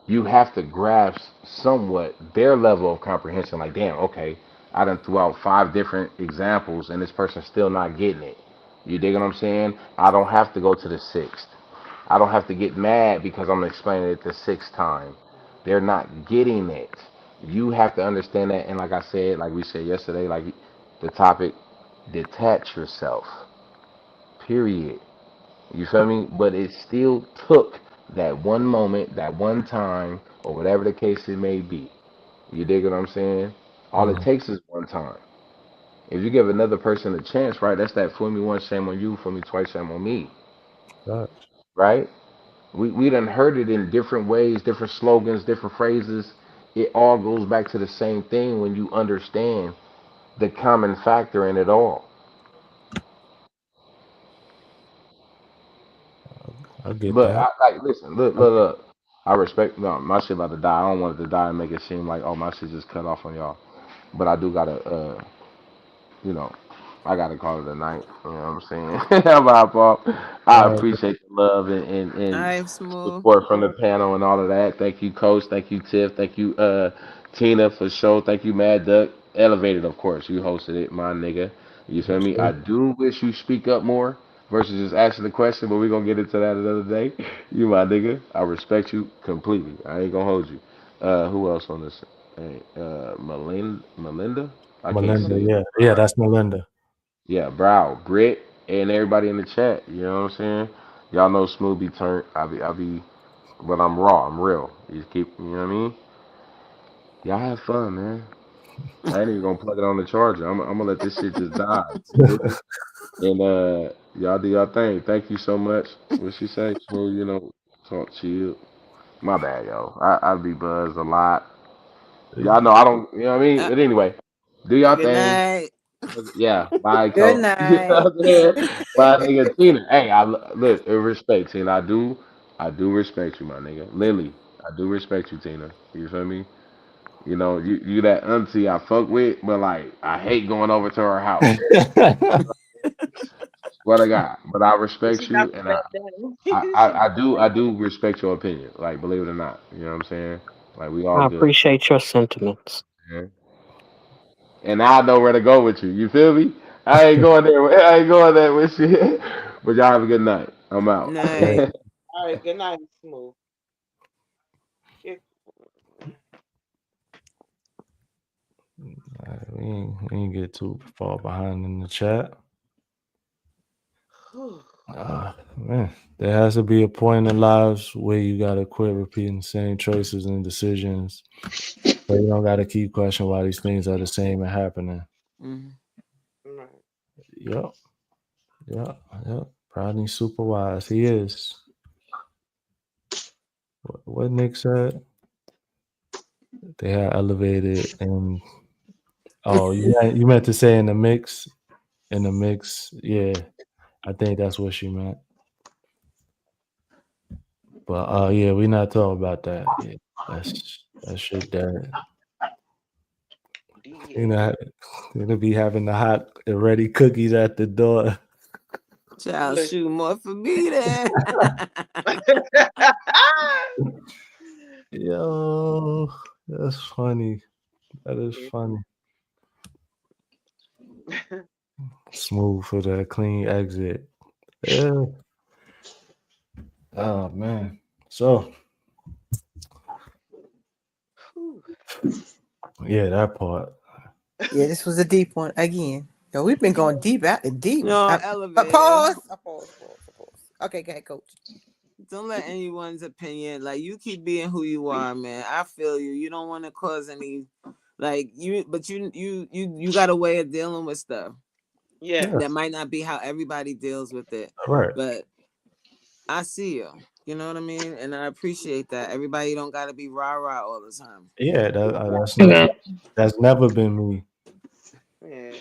You have to grasp somewhat their level of comprehension. Like, damn, okay, I done threw out 5 different examples and this person's still not getting it. You dig what I'm saying? I don't have to go to the sixth. I don't have to get mad because I'm explaining it the sixth time. They're not getting it. You have to understand that. And like I said, like we said yesterday, like the topic, detach yourself. Period. You feel me? But it still took that one moment, that one time, or whatever the case it may be. You dig what I'm saying? All it Mm-hmm. takes is one time. If you give another person a chance, right? That's that for me once, shame on you, for me twice, shame on me, Facts. right? We done heard it in different ways, different slogans, different phrases. It all goes back to the same thing when you understand the common factor in it all. I get But that. I like listen, look. I respect no, my shit about to die. I don't want it to die and make it seem like oh my shit just cut off on y'all. But I do gotta you know, I gotta call it a night. You know what I'm saying? My fault. I All right. appreciate the love All and right, Smooth. support from the panel and all of that. Thank you, Coach. Thank you, Tiff. Thank you, Tina for show. Thank you, Mad Duck. Elevated, of course. You hosted it, my nigga. You feel Yes, me? sir. I do wish you speak up more versus just asking the question, but we're gonna get into that another day. You my nigga. I respect you completely. I ain't gonna hold you. Who else on this? Hey, Melinda? I can't Melinda, see it. yeah. Yeah, that's Melinda. Yeah, Brow, Britt, and everybody in the chat. You know what I'm saying? Y'all know Smooth be turned. I be, but I'm raw. I'm real. You just keep, you know what I mean? Y'all have fun, man. I ain't even gonna plug it on the charger. I'm gonna let this shit just die. You feel me? And y'all do y'all thing. Thank you so much. What she say? Smooth, you know, talk chill. My bad, yo. I be buzzed a lot. Y'all know I don't. You know what I mean? Uh, But anyway, do y'all good thing. night. Yeah, bye, Good coach. You know night. what I'm saying? My nigga Tina. Hey, look in respect, Tina. I do respect you, my nigga. Lily, I do respect you, Tina. You feel me? You know, you that auntie I fuck with, but like I hate going over to her house. What I got, but I respect She's not you, and back down. I do respect your opinion. Like, believe it or not, you know what I'm saying? Like, we all I good. appreciate your sentiments. Man. And I know where to go with you. You feel me? I ain't going there. I ain't going there with you. But y'all have a good night. I'm out. Hey, Night. All right, good night, Smooth. Yeah. we ain't get too far behind in the chat. Man, there has to be a point in lives where you gotta quit repeating the same choices and decisions. But you don't gotta keep questioning why these things are the same and happening. Mhm. Right. Yep, yep, yep. Rodney's super wise. He is. What Nick said, they had elevated and oh, you meant to say in the mix. In the mix, yeah. I think that's what she meant. But yeah, we not talking about that. Yeah, that shit that you DA. know gonna be having the hot and ready cookies at the door. Child, Listen. shoot more for me then. Yo, that's funny. That is funny. Smooth for the clean exit. Yeah. Oh man. So Whew. yeah, that part. Yeah, this was a deep one again. Yo, we've been going deep out the deep. No, But elevator. pause. Pause. Okay, go ahead, coach. Don't let anyone's opinion, like, you keep being who you are, man. I feel you. You don't want to cause any, like, but you got a way of dealing with stuff Yeah. Yeah, that might not be how everybody deals with it. right. But I see you. You know what I mean? And I appreciate that. Everybody don't got to be rah rah all the time. Yeah, that's Yeah. that's never been me. Yeah.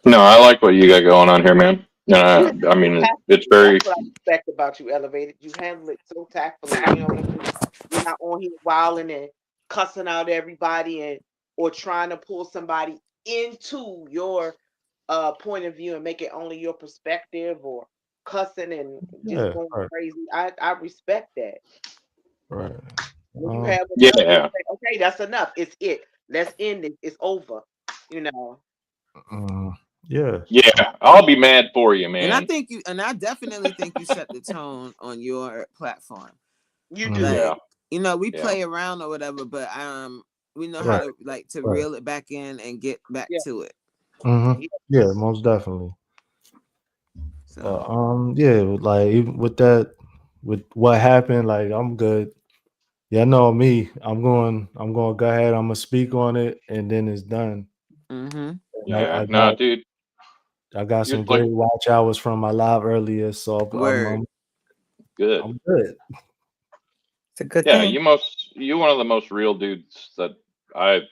No, I like what you got going on here, man. I So mean, it's tactfully. That's very, what I respect about you, Elevated. You handle it so tactfully. You know what I mean? You're not on here wilding and cussing out everybody and or trying to pull somebody into your point of view and make it only your perspective or cussing and just Yeah, going right, crazy. I respect that. right. When you Um, have enough, you yeah. say, okay, that's enough. It's it. Let's end it. It's over. You know. mm, yeah. Yeah. I'll be mad for you, And I man. think I definitely think you set the tone on your platform. You do. Yeah. Like, we Yeah. play around or whatever, but we know how Right, to, like, to right. reel it back in and get back Yeah. to it. Mm-hmm. Yeah, Yes. most definitely. So, Yeah, like even with that, with what happened, like I'm good. Yeah, know me. I'm going to go ahead. I'm gonna speak on it, and then it's done. mm-hmm. And Yeah. I No, got dude, I got you're some like great watch hours from my live earlier, so Word. good. I'm good. It's a good Yeah. thing. You one of the most real dudes that I've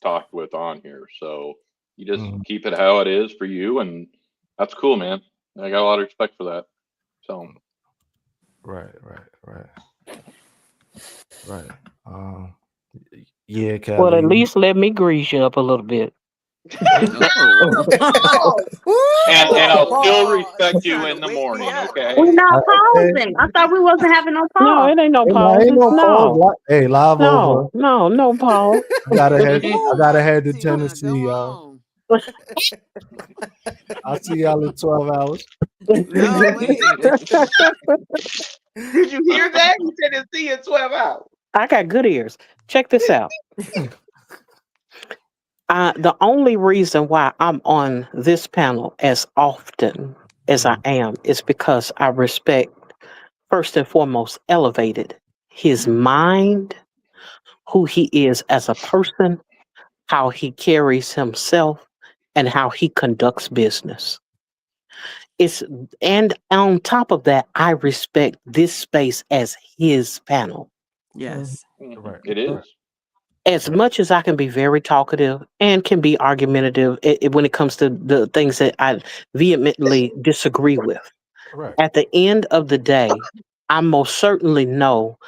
talked with on here. So you just Mhm. keep it how it is for you. And that's cool, man. I got a lot of respect for that. So, Right. Yeah, Well, at Kelly. least let me grease you up a little bit. Oh. And I'll still Oh, respect you Trying to in the wake me morning, up. okay? We're Okay. not Hey, pausing. I thought we wasn't having no No, pause. it ain't no hey, now ain't pauses. no pause. No, Hey, live over. no pause. I gotta head. I Move, gotta head to Tina. Tennessee, Go y'all. on. I'll see y'all in 12 hours. No, wait. Did you hear that? He said it's see in 12 hours. I got good ears. Check this out. The only reason why I'm on this panel as often as I am is because I respect, first and foremost, elevated his mind, who he is as a person, how he carries himself, and how he conducts business. It's and on top of that, I respect this space as his panel. Yes. Right. It is. As much as I can be very talkative and can be argumentative when it comes to the things that I vehemently disagree with, Right. at the end of the day, I most certainly know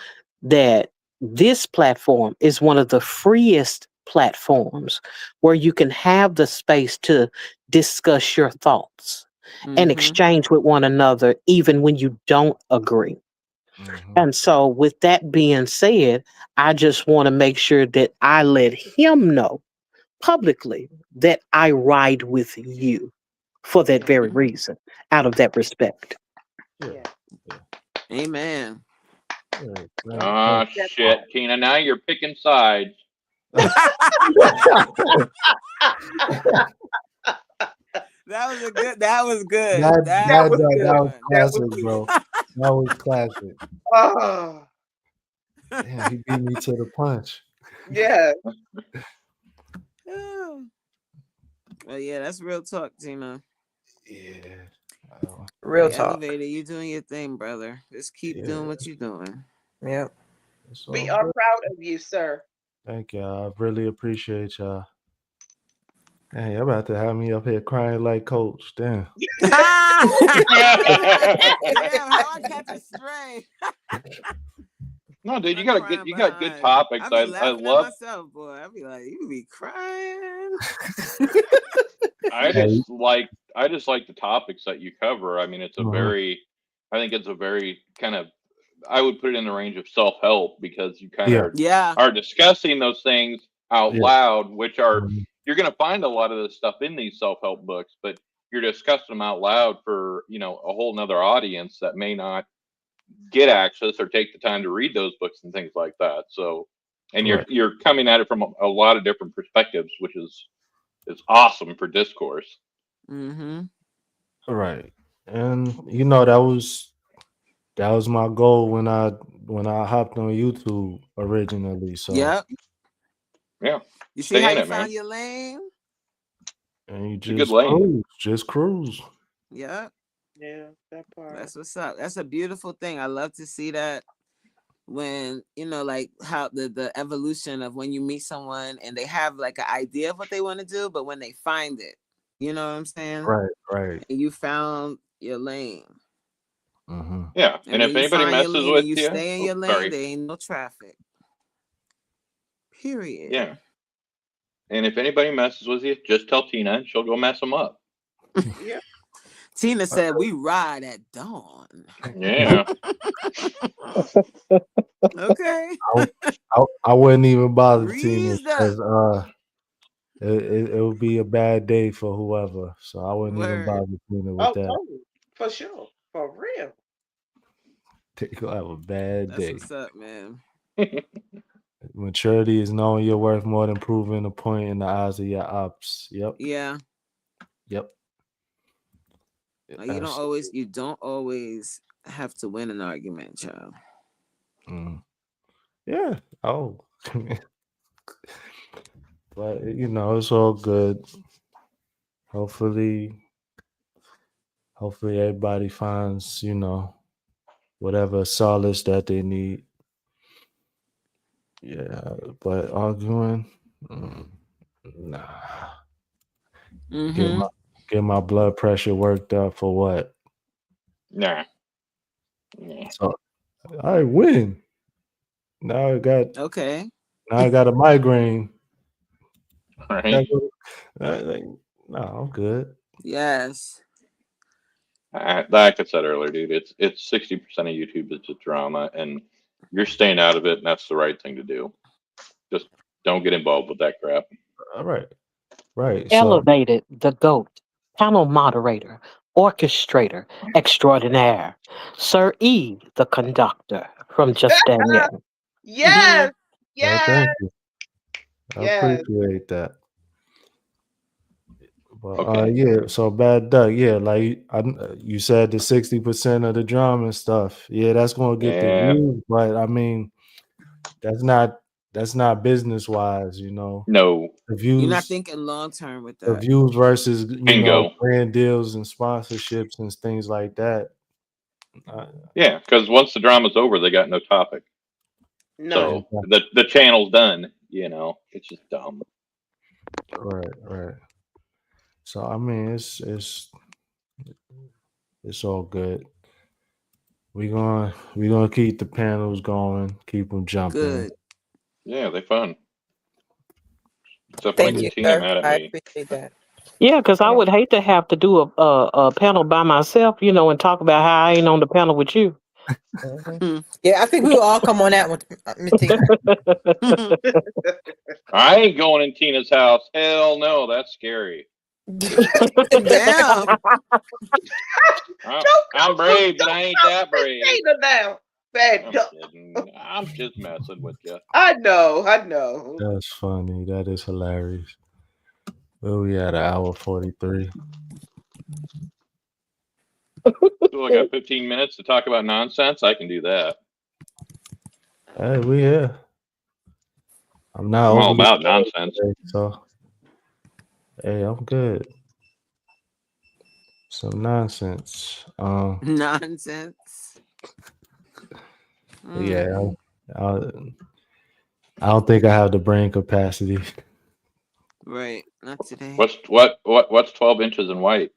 that this platform is one of the freest platforms where you can have the space to discuss your thoughts and Mm-hmm. exchange with one another, even when you don't agree. And so, with that being said, I just want to make sure that I let him know publicly that I ride with you for that very Mm-hmm. reason, out of that respect. Yeah. Amen. Ah, That shit, part. Tina. Now you're picking sides. That was a good. That was good. That That That that was was a that, good good. that was one. That was classic, good. bro. That was classic. Oh, Damn, he beat me to the punch. yeah. Oh. Well, yeah, that's real talk, Tina. Yeah. real Hey, talk. Elevator, you doing your thing, brother. Just keep Yeah. doing what you're doing. Yep. It's We all are good. proud of you, sir. Thank y'all. I really appreciate y'all. Hey, y'all about to have me up here crying like Coach. Damn. Damn, No, how I catch a stray. dude, I'm you crying got good behind. topics. I be I laughing at love. myself, boy. I be like, you be crying. I Hey, just like the topics that you cover. I mean, uh-huh. I think it's a very kind of, I would put it in the range of self help because you kind Yeah. of Yeah. are discussing those things out Yeah. loud, which are, Mhm. you're going to find a lot of this stuff in these self help books, but you're discussing them out loud for, a whole nother audience that may not get access or take the time to read those books and things like that. So, and Right. you're coming at it from a lot of different perspectives, which is awesome for discourse. Mm-hmm. Right. And that was my goal when I hopped on YouTube originally. So Yep. Yeah, You see how stay in you it, found man. your lane? and you It's a good lane. just cruise. Yep. Yeah, that part. That's what's up. That's a beautiful thing. I love to see that when, like how the evolution of when you meet someone and they have like an idea of what they want to do, but when they find it, you know what I'm saying? Right. And you found your lane. Mm-hmm. Yeah, And and when if you anybody find your messes lane with and you you, stay in your lane, sorry. there ain't no traffic. Period. Yeah, and if anybody messes with you, just tell Tina, and she'll go mess them up. Yeah. Tina said we ride at dawn. Yeah. Okay. I wouldn't even bother Tina Greased up. because it would be a bad day for whoever. So I wouldn't even Word. bother Tina with Oh, that. totally. For sure. For real. They gonna have a bad That's day. what's up, man. Maturity is knowing your worth more than proving a point in the eyes of your ops. Yep. Yeah. Yep. You don't always have to win an argument, child. Mm. Yeah. Oh. But it's all good. Hopefully everybody finds, whatever solace that they need. Yeah. But arguing, nah. Mm-hmm. Get my blood pressure worked up for what? Nah. So I win. Now I got Okay. a migraine. Right. Like, no, I'm good. Yes. Like I said earlier, dude, it's 60% of YouTube is just drama, and you're staying out of it, and that's the right thing to do. Just don't get involved with that crap. All right. Right. So Elevated, the GOAT, panel moderator, orchestrator extraordinaire, Sir E, the conductor from Just Danielle. Yes, thank yes, you. I yes. appreciate that. But Okay. yeah, so bad duck, yeah, like you said the 60% of the drama and stuff. Yeah, that's gonna get the Yeah. views, but I mean that's not business wise, you know. No. The You're not views thinking long term with the that. views versus Bingo. brand deals and sponsorships and things like that. Uh, Yeah, because once the drama's over, they got no topic. None. So the channel's done. It's just dumb. right. So I mean it's all good. We gonna keep the panels going, keep them jumping. Good. Yeah, they fun. Except when I Thank get you, Tina sir. mad at I me. appreciate that. Yeah, because I Yeah. would hate to have to do a panel by myself, and talk about how I ain't on the panel with you. Mhm. Hmm. Yeah, I think we will all come on that one, Miss Tina. I ain't going in Tina's house. Hell no, that's scary. Damn. I, Don't I'm come for brave, but I ain't don't that come brave. Tina now. Bad I'm duck. kidding. I'm just messing with you. I know. That's funny. That is hilarious. Well, we at an hour 43. So I got 15 minutes to talk about nonsense. I can do that. Hey, we here. I'm not I'm all overly about tired nonsense. today, so hey, I'm good. Some nonsense. Nonsense. Yeah, Mm. I, I don't think I have the brain capacity. Right. Not today. What's 12 inches in white?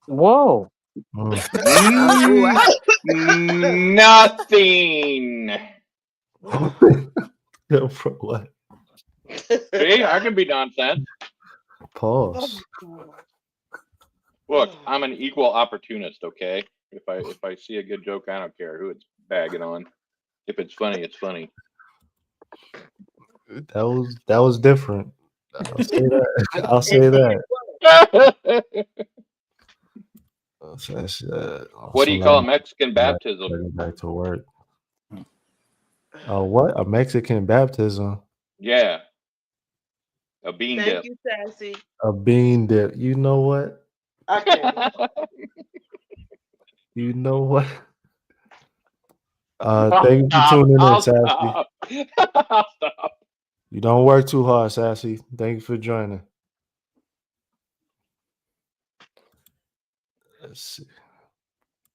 Whoa. Mm. Mm, What? nothing. Yo, bro, what? See, I can be nonsense. Pause. Look, I'm an equal opportunist. Okay, if I see a good joke, I don't care who it's bagging on. If it's funny, it's funny. That was different. I'll say that. I'll say that. What do So you call a now Mexican I'm baptism? getting back to work. Oh, what? A Mexican baptism? Yeah, a bean Thank dip. you, Sassy. A bean dip. You know what? I can't. You know what? Thank you for tuning in, I'll Sassy. stop. I'll stop. You don't work too hard, Sassy. Thank you for joining. Let's see.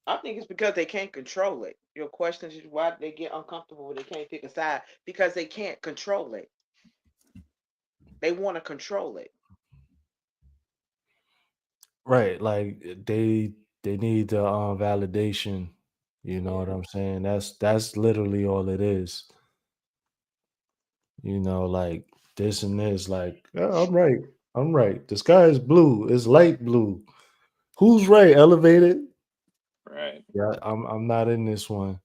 I think it's because they can't control it. Your question is why they get uncomfortable when they can't pick a side because they can't control it. They want to control it. Right, like they need the validation. You know what Yeah. I'm saying? That's literally all it is. Like this and this. Like "Oh, I'm right. I'm right. The sky is blue. It's light blue. Who's right? Elevated. Right. Yeah, I'm not in this one.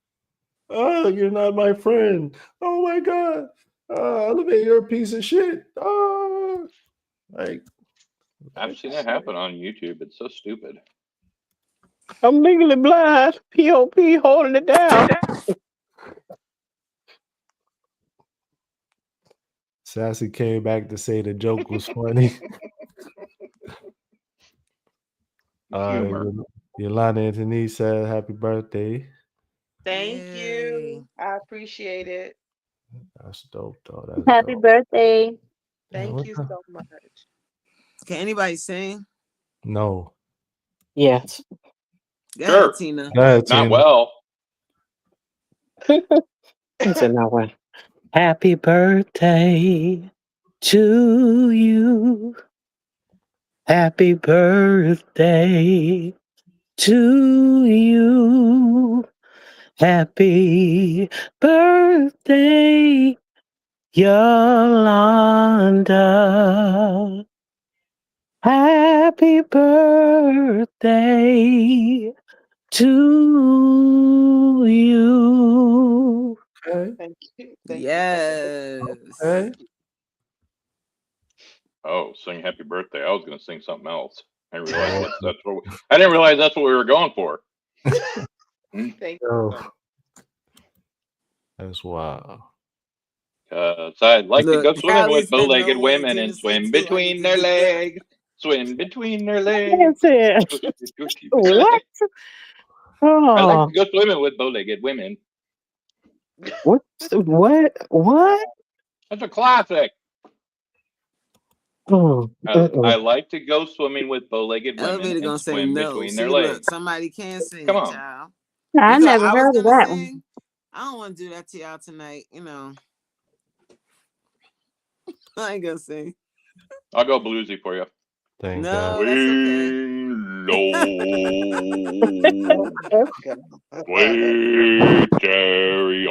Oh, you're not my friend. Oh my god. Elevate, you're a piece of shit. Oh, like, I've seen it happen on YouTube. It's so stupid. I'm legally blind. POP holding it down. Sassy came back to say the joke was funny. Humor. Yolanda Anthony said happy birthday. Thank Yay. you. I appreciate it. That's dope, though. That's Happy dope. birthday. Damn, Thank what you the- so much. Can anybody sing? No. Yes. Go ahead, Sure. Tina. Go ahead, Not Tina. well. He said now what? Happy birthday to you. Happy birthday to you. Happy birthday, Yolanda. Happy birthday to you. Okay. Thank you. Thank you so much. Yes. Okay. Oh, sing happy birthday. I was going to sing something else. I didn't realize Oh, I didn't realize that's what we were going for. Thank you oh, so much. that's wild. I'd like to Look, go swimming Hallie with said bow-legged no way. women Tina and said swim too. I need between to their do that. legs. Swim between their That's legs. it. Swim between their What? legs. I like Oh, to go swimming with bow-legged women. what? What? What? That's a classic. Oh, I like to go swimming with bow-legged women Elevator and gonna say swim no. between their See, look, legs. somebody can Come sing, on. child. I You thought never I was heard of gonna that one. sing? I don't want to do that to y'all tonight. You know, I ain't gonna sing. I'll go bluesy for you. Thank God. No, that's okay. Swing Oh low, my God. sweet chariot,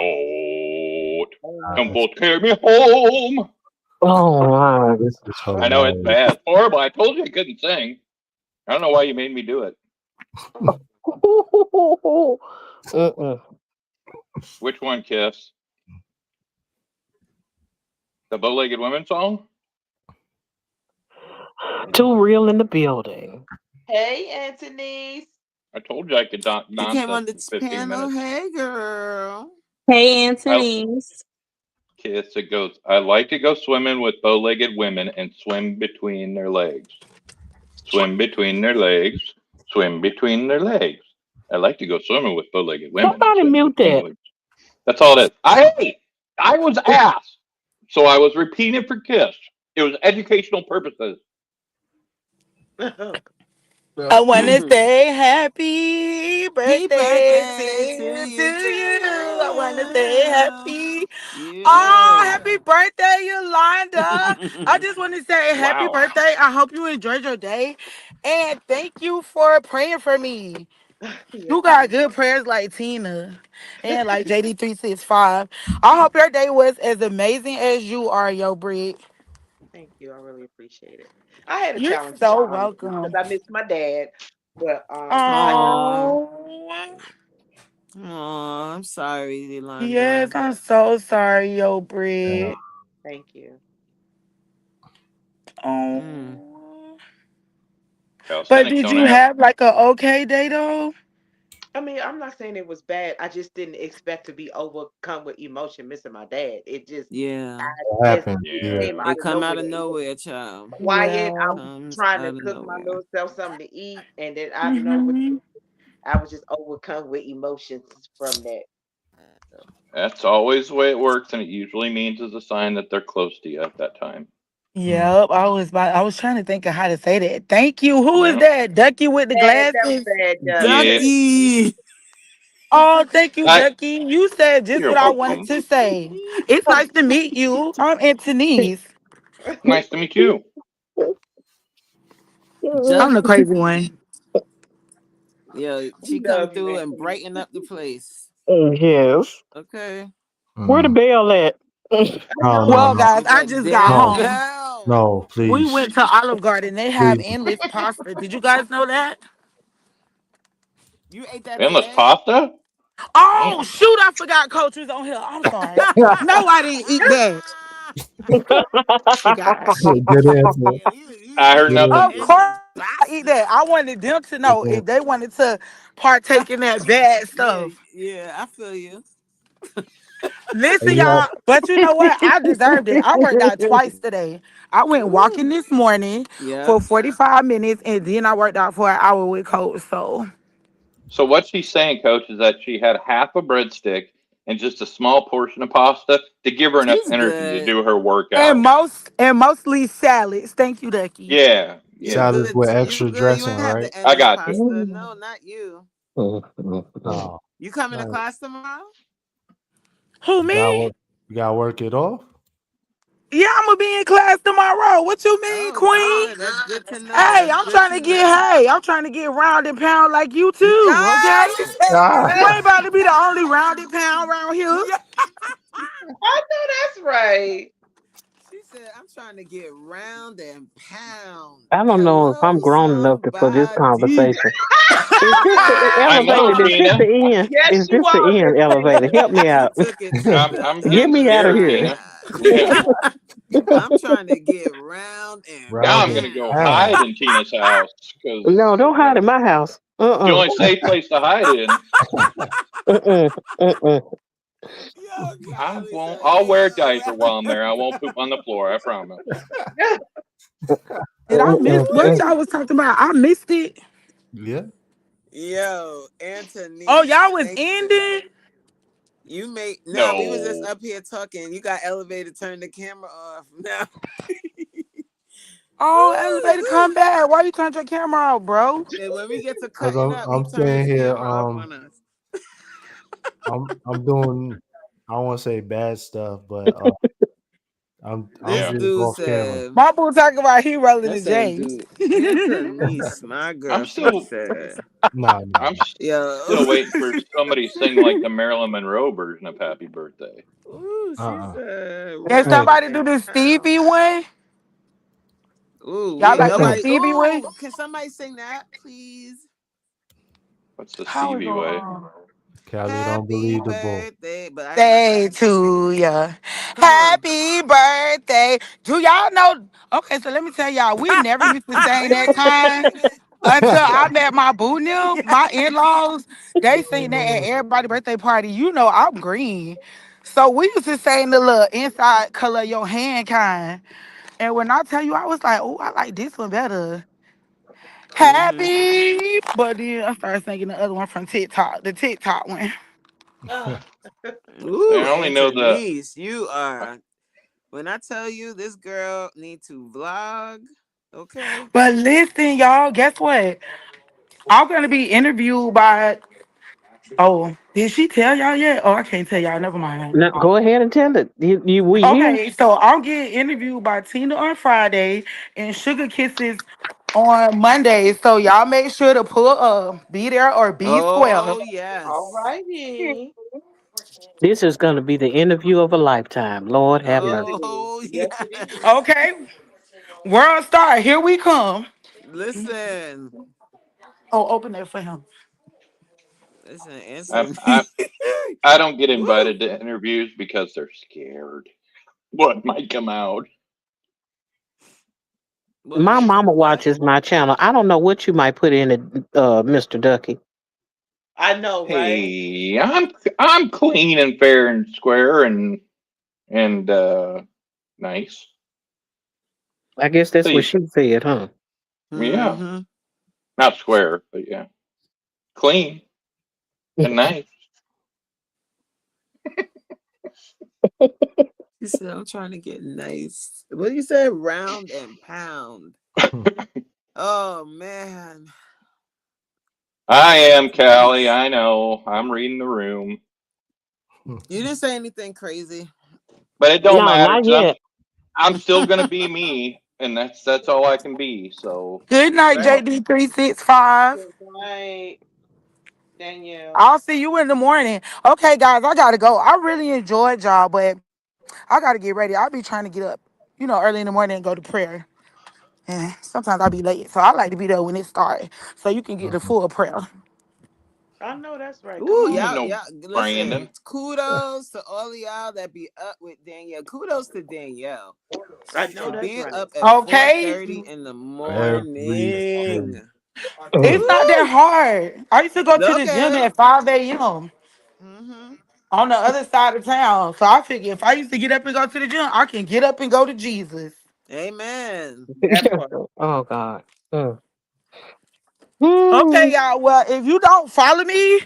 Oh Ah, my come forth, carry me home. Oh my. this is I know it's hilarious. bad, horrible. I told you I couldn't sing. I don't know why you made me do it. Mm-mm. Which one, Kiss? The bow-legged women song? Too real in the building. Hey, Anthony. I told you I could talk You came on nonsense the in 15 panel. minutes. Hey, girl. Hey, I Anthony's. Kiss, it goes. I like to go swimming with bow-legged women and swim between their legs. Swim between their legs. Swim between their legs. I like to go swimming with bow-legged women and Somebody swim mute between their that. legs. That's all it is. I was asked, so I was repeating for Kiss. It was educational purposes. I want to Happy say happy birthday birthday to to you, to you. I want to say you. happy. Oh, Yeah. happy birthday, Yolanda. I just want to say happy Wow. birthday. I hope you enjoyed your day. And thank you for praying for me. Yes, You got ma'am. good prayers like Tina and like JD365. I hope your day was as amazing as you are, yo, Britt. Thank you. I really appreciate it. I had a You're challenging so time because welcome. I missed my dad, but I Aw. Oh, Aw, I'm sorry, yes, Yolanda. I'm so sorry, yo, Yeah. Britt. thank you. Mm. Oh. But Calisthenics did don't you ask. have like a okay day though? I mean, I'm not saying it was bad. I just didn't expect to be overcome with emotion missing my dad. It just, I Yeah. What just happened? it Yeah. Yeah. came out It of come out nowhere. of It was nowhere, child. quiet. I Yeah. was Comes trying to out of cook my nowhere. little self something to eat, and then out of nowhere, Hmm. I was just overcome with emotions from that. So, That's always the way it works, and it usually means is a sign that they're close to you at that time. Mm. Yep. I was trying to think of how to say that. Thank you. Who is Yeah. that? Ducky with the that was glasses. bad, Yeah. Ducky. Ducky. Oh, thank you, I. Ducky. You said just You're what I wanted welcome. to say. It's nice to meet you. I'm Antonice. Nice to meet you. I'm the Ducky. crazy one. Yeah, she come Love you, through and Anthony. brighten up the place. Yes. Okay. Where the Mm. bell at? I No, know. no, Well, no, guys, She I got just got damn no, home. down. no, We please, went to Olive Garden. They have please. endless pasta. Did you guys know that? You ate that Endless today? pasta? Oh Damn. shoot! I forgot Coach was on here. I'm sorry. No, I didn't eat that. You guys. Good answer. Yeah, you I heard ate Good nothing. Of answer. course, endless I eat pasta. that. I wanted them to Good know if they answer. wanted to partake in that bad Yeah, stuff. yeah, I feel you. Hey, Listen, you have, y'all. But you know what? I deserved it. I worked out twice today. I went walking Woo. this morning Yeah. for 45 minutes, and then I worked out for an hour with Coach. So. So what she's saying, Coach, is that she had half a breadstick and just a small portion of pasta to give her enough She's energy to good. do her And workout. mostly salads. Thank you, Ducky. Yeah, You yeah. salads good. with You extra good. You dressing, ain't have right? the I endless got you. pasta. No, not you. Oh, You coming to nice. class tomorrow? Who You gotta me? work. You gotta work it off. Yeah, I'm gonna be in class tomorrow. What you mean, Oh, Queen? good. That's good to know. Hey, That's I'm good trying to to get know. hey, I'm trying to get round and pound like you too. Ah, Okay, she said Ah, you ain't that. about to be the only rounded pound around here. Yeah. I know that's right. She said, I'm trying to get round and pound. I don't know if I'm Hello, grown enough for this somebody. conversation. Is this the I know, elevated? Is this Tina. the end? Yes, Is you this the are, end Miss elevator? Danielle. Help me She out. took it to the I'm Get getting me out of scared, here. Tina. Yeah. side. I'm trying to get round and Now round I'm and gonna go pound. pound. hide in Tina's house because No, don't hide in my house. it's the only safe place to hide in. Uh-uh. Uh-uh. Yo, I Kylie won't. said, I'll wear a ain't diaper while I'm no there. I won't poop on the floor. I promise. Did I miss Uh-uh. what round. y'all was talking about? I missed it. Yeah. Yo, Oh, Antonice, y'all was thank you. ending. You made nah, we was just No. up here talking. You got elevated, turn the camera off. Now Oh, elevator, come back. Why you turned your camera off, bro? and when we get to Cause cutting up, he I'm turned staying his here. camera off on us. I'm doing. I don't want to say bad stuff, but I'm This Yeah. getting dude off camera. said, My boo talking about he rolling that the same J. dude. Antonice, my I'm girl, she still. said, Nah, nah. I'm yo. still waiting for somebody to sing like the Marilyn Monroe version of Happy Birthday. Ooh, she Uh. said Can Hey, round somebody and do the Stevie pound. one? Ooh, Y'all we like the nobody. Stevie one? Ooh, can somebody sing that, please? What's the How we Stevie go way? on? Callie, don't Happy believe the bull. birthday, but I ain't. Day to ya. Come on. Happy birthday. Do y'all know? Okay, so let me tell y'all, we never used to sing We that wasn't even kind singing it. until I met my boo them, Yeah. my in-laws. They sing that at everybody's birthday party. You know I'm green. So we used to sing the little inside color your hand kind. And when I tell you, I was like, oh, I like this one better. Mm-hmm. Happy. But then I started singing the other one from TikTok, the TikTok one. Ah, Ooh, I only know the. Antonice, you are. When I tell you this girl need to vlog, okay? But listen, y'all, guess what? I'm gonna be interviewed by. Oh, did she tell y'all yet? Oh, I can't tell y'all. Never mind. No, go ahead and tell it. We here. Okay, so I'm getting interviewed by Tina on Friday and Sugar Kisses on Monday. So y'all make sure to pull up, be there or be square. Oh all yes. righty. This is going to be the interview of a lifetime. Lord have Yes, mercy. it is. Oh Yes, yes. it is. Okay, world star, here we come. Listen, Oh, open that for him. listen, I, Anthony. I I don't get Woo. invited to interviews because they're scared what might come out. What My might mama come what? watches my channel. I don't know what you might put in it, Mr. Ducky. I know, right? Hey, I'm clean and fair and square and nice. I guess that's what Please, she said, huh? yeah, Mm-hmm. not square, but yeah, clean and nice. He said, I'm trying to get nice. What do you say? Round and pound. Oh man. I am Callie. Anthony's. I know. I'm reading the room, You didn't say anything crazy. but it don't No, matter not because I'm yet. I'm still gonna be me, and that's all I can be. So Good night, don't. JD365. Good night, Danielle. I'll see you in the morning. Okay, guys, I gotta go. I really enjoyed y'all, but I gotta get ready. I'll be trying to get up, early in the morning and go to prayer. And sometimes I'll be late. So I like to be there when it starts so you can get the full prayer. I know that's right. Come Ooh, You ain't on. no y'all, listen. Brandon. Kudos to all of y'all that be up with Danielle. Kudos to Danielle I for know that's being right. up at Okay? 4:30 in the every day. morning. It's not that Woo! hard. I used to go to the gym Okay. at 5 a.m. Mm-hmm. on the other side of town. So I figure if I used to get up and go to the gym, I can get up and go to Jesus. Amen. That part. Oh God. Mm. Okay, Hmm. y'all. Well, if you don't follow me,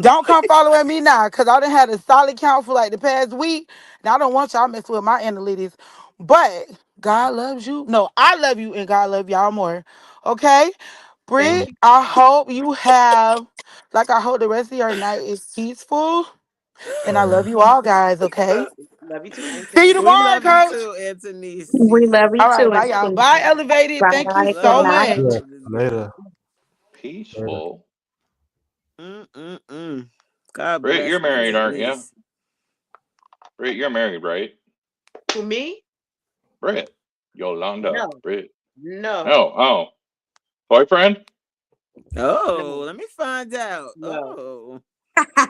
don't come following me now, cause I done had a solid count for like the past week. Now I don't want y'all mess with my analytics. But God loves you. No, I love you and God love y'all more. Okay? Thank Britt, you. I hope you have, like I hope the rest of your night is peaceful. And I love you all guys, okay? Love you too, See you Anthony. We tomorrow, love you coach. too, Anthony We C. love you All right, too, bye, it's y'all. cool. Bye, Elevated. Thank you Bye. Love Good so you, night. much. Yeah. Elevated. Later. Peaceful. God Britt, bless you're married, aren't you? Anthony's. Britt, you're married, right? To me? Britt. Yolanda. No. Britt. No. Oh. Boyfriend? Oh, No. let me find out. No. Oh.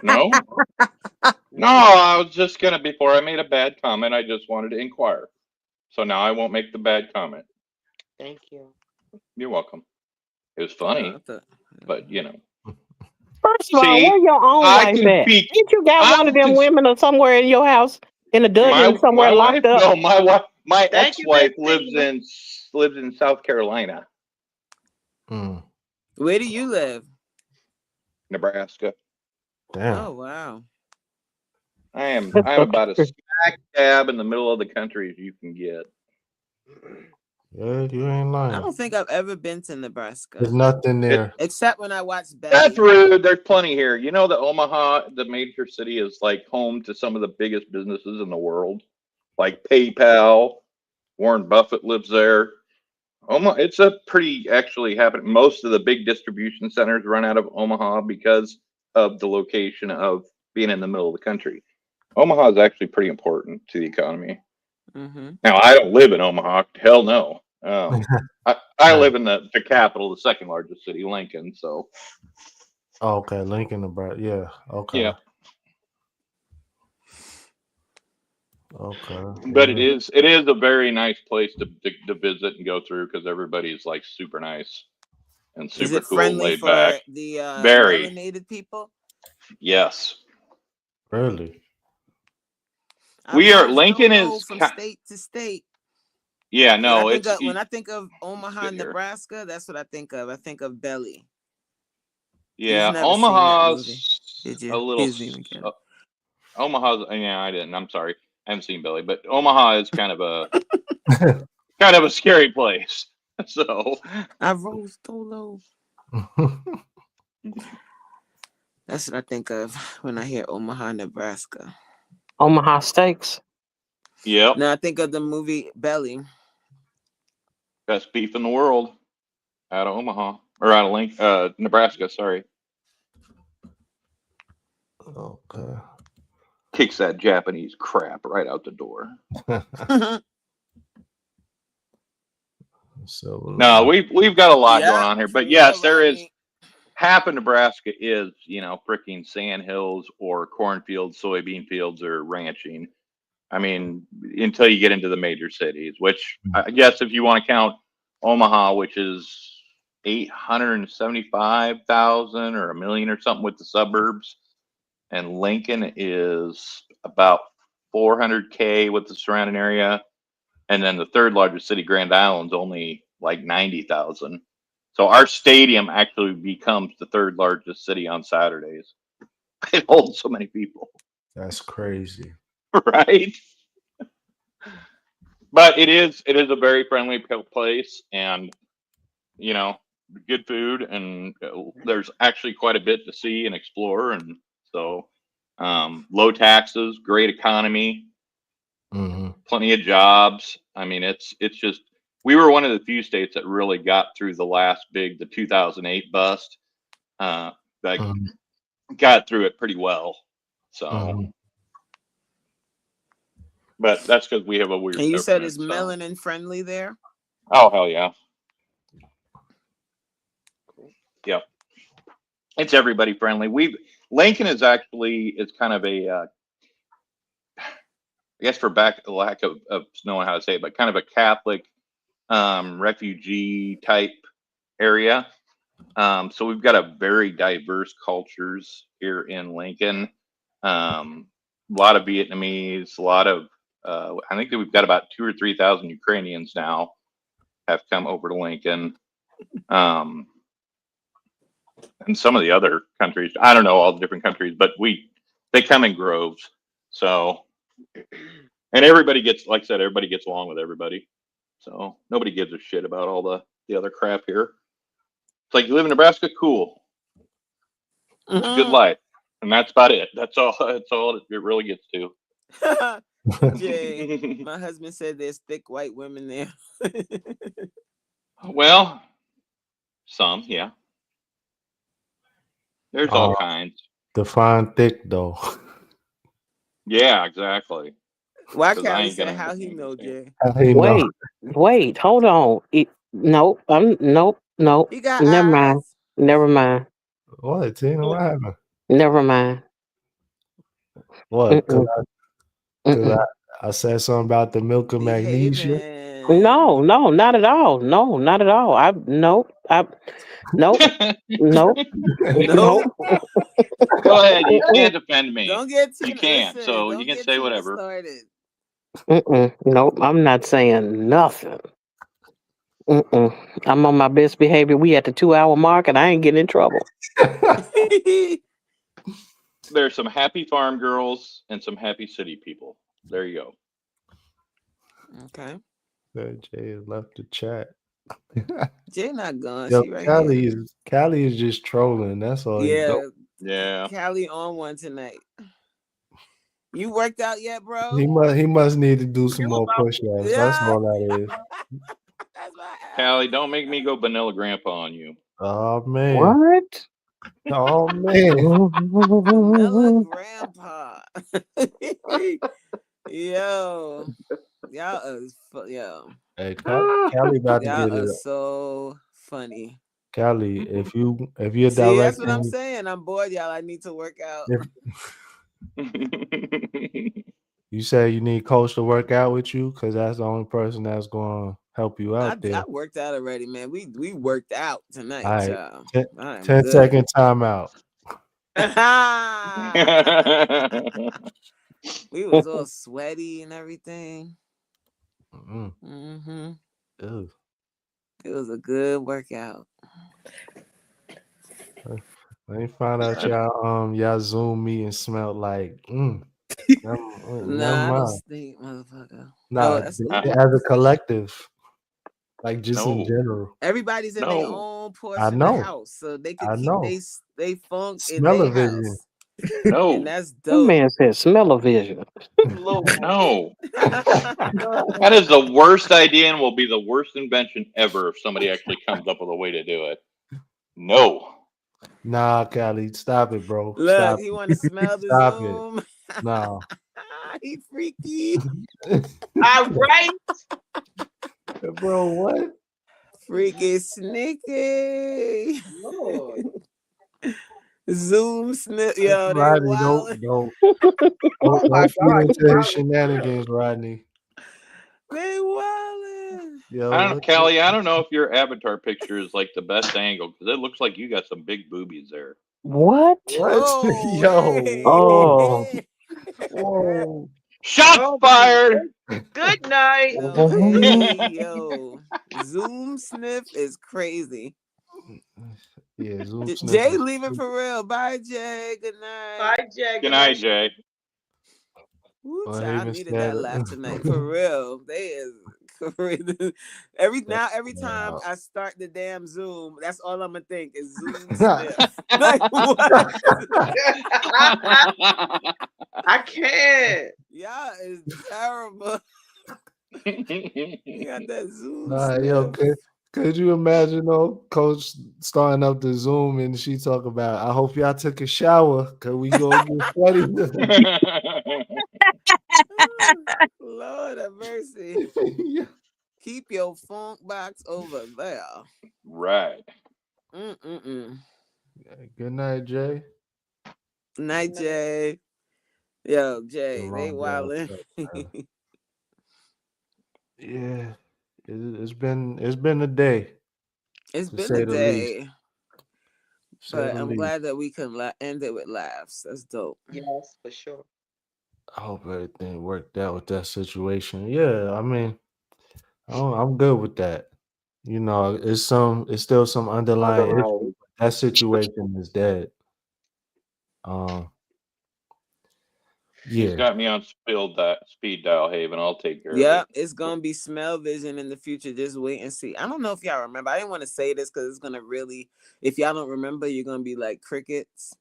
No? No, Mm-mm. I was just gonna, before I made a bad comment, I just wanted to inquire. So now I won't make the bad comment. Thank you. You're welcome. It was I funny, thought, but First of all, See, where your own I wife can at? speak. Ain't you got one of I'm them cons- women or somewhere in your house in a dungeon my somewhere wife. locked up? No, my wife. My Thank you, Miss ex-wife Tina. lives in South Carolina, Mm. where do you live? Nebraska. Damn. Oh wow. I'm That's so about as true. smack dab in the middle of the country as you can get. Yeah, you ain't I lying. don't think I've ever been to There's Nebraska. nothing It, there. Except when I watched that's Belly. rude. There's plenty here. You know that Omaha, the major city, is like home to some of the biggest businesses in the world, like PayPal. Warren Buffett lives there. Omaha, it's a pretty actually happening. Most of the big distribution centers run out of Omaha because of the location of being in the middle of the country. Omaha is actually pretty important to the economy. Mm-hmm. Now, I don't live in Omaha. Hell no. I Right. live in the capital, the second largest city, Lincoln. So, Oh, okay, Lincoln, Nebraska. Yeah. Okay. yeah. Okay. But Yeah. it is a very nice place to visit and go through because everybody's like super nice and Is super it cool, friendly laid back. for the Very. melanated people? Yes. Really. I've We are, watched Lincoln Dolo is, from state to state. yeah, When I no, think it's, of when I think of it's Omaha, good here. Nebraska, that's what I think of. I think of Belly. He's Yeah, never seen that movie, Omaha's did a you? little, He doesn't even get it. Omaha's, yeah, I didn't. I'm sorry. I haven't seen Billy, but Omaha is kind of a scary place. So, I rose Dolo. That's what I think of when I hear Omaha, Nebraska. Omaha Steaks. yep, Now I think of the movie Belly. best beef in the world out of Omaha or out of Nebraska. Sorry, Okay. kicks that Japanese crap right out the door. No, So we've got a lot going Yeah, on here, for but real, yes, there is. Rodney. Half of Nebraska is, freaking sand hills or cornfields, soybean fields, or ranching. I mean, until you get into the major cities, which I guess if you want to count Omaha, which is 875,000 or a million or something with the suburbs, and Lincoln is about 400K with the surrounding area, and then the third largest city, Grand Island's only like 90,000. So our stadium actually becomes the third largest city on Saturdays. It holds so many people, that's crazy. right? But it is a very friendly place, and you know, good food, and there's actually quite a bit to see and explore, and so low taxes, great economy, Hmm. plenty of jobs. I mean, it's just we were one of the few states that really got through the 2008 bust. That Hmm. got through it pretty well. So, Hmm. but that's because we have a weird And you said government. it's So, melanin friendly there? oh hell yeah, yep. It's everybody friendly. Lincoln is actually it's kind of I guess for lack of knowing how to say it, but kind of a Catholic refugee type area. So we've got a very diverse cultures here in Lincoln. A lot of Vietnamese, a lot of I think that we've got about 2 or 3 thousand Ukrainians now have come over to Lincoln. Um, and some of the other countries, I don't know all the different countries, but they come in groves. So, and everybody gets, like I said, everybody gets along with everybody. So nobody gives a shit about all the other crap here. It's like you live in Nebraska, cool. It's a good Mm-hmm. life. And that's about it. That's all. That's all it really gets to. Jay, my husband said there's thick white women there. Well, some, yeah. There's all kinds. Define thick though. Yeah, exactly. Why Because I Callie ain't said gonna. how he know, Jay? Hey, no. Wait, hold on. Nope, nope. He got Never mind. eyes. Never mind. What, Tina? What happened? Never mind. What? Mm-mm, Cause mm-mm. I said something about the milk of magnesia. Behaving. No, not at all. No, not at all. Nope, nope, Nope. nope. Go ahead. You Mm-mm, can't defend me. Don't get You Tina. can't. Listen, So you don't can get say Tina whatever. started. nope. I'm not saying nothing. I'm on my best behavior. We at the 2 hour mark, and I ain't getting in trouble. There's some happy farm girls and some happy city people. There you go. Okay. Jay has left the chat. Jay not gone. Yo, She right here. Callie is just trolling. That's all he's Yeah. doing. Yeah. Callie on one tonight. You worked out yet, bro? He must need to do some You more about push-ups. That's Yeah. all that is. That's my ass. Callie, don't make me go vanilla grandpa on you. Oh man. What? Oh man. Vanilla grandpa. Yo. Yo. Hey, Callie about to Y'all get are it. so funny. Callie, if you're See, that's what I'm directing, saying. I'm bored, y'all. I need to work out. if you say you need coach to work out with you, because that's the only person that's going to help you I out there. worked out already, man. We worked out tonight, All right, y'all. 10, I am 10 good. second timeout. We was all sweaty and everything. Mm-hmm. Ew. It was a good workout. Let me find out y'all Zoom meeting smelled like. Never Nah, I don't mind. stink, motherfucker. Nah, That's as a collective, like just in No. general. everybody's in their No. own I portion of the know. house, so they could I keep know. they funk in their Smell-o-vision. house, and No. that's That dope. man said smell-o-vision. Lord? No. That is the worst idea and will be the worst invention ever if somebody actually comes up with a way to do it. No. Nah, Callie, stop it, bro. Look, Stop he it. want to smell the Stop it. Zoom. No. He freaky. All right. Bro, what? Freaky sneaky. Lord. Zoom snip. Yo, they Rodney, wild. don't Oh my feed God. into his shenanigans, Rodney. They wild. Yo, Callie, I don't know if your avatar picture is like the best angle because it looks like you got some big boobies there. What? what? Oh, Yo, Oh. hey. whoa. Shots Oh, fired! good night. Yo, hey, yo. Zoom sniff is crazy. Yeah, Zoom Jay, sniffers. leave it for real. Bye, Jay. Good night. Bye, Jack. Good night, Jay. Woo, Well, child, I even needed that laugh said tonight for real. They is crazy. Every time wow. I start the damn Zoom, that's all I'm gonna think is Zoom sniff. Like what? I can't. Y'all is terrible. You got that Zoom Yo, sniff. could you imagine though, Coach starting up the Zoom and she talk about, I hope y'all took a shower because we gonna get sweaty. Lord have mercy. Yeah. Keep your funk box over there. Right. Good night, Jay. Night, Jay. Yo, Jay, The they wrong girl wildin'. stuff, yeah, it's been a day, It's to been a say the least. day, Say but the I'm least. glad that we can end it with laughs. That's dope. Yes, for sure. I hope everything worked out with that situation. Yeah, I mean, I'm good with that. You know, it's still some underlying issue. But that situation is dead. She's Yeah. got me on speed dial, Haven. I'll take care of Yeah, it. it's gonna be smell vision in the future. Just wait and see. I don't know if y'all remember. I didn't want to say this because it's gonna really. If y'all don't remember, you're gonna be like crickets.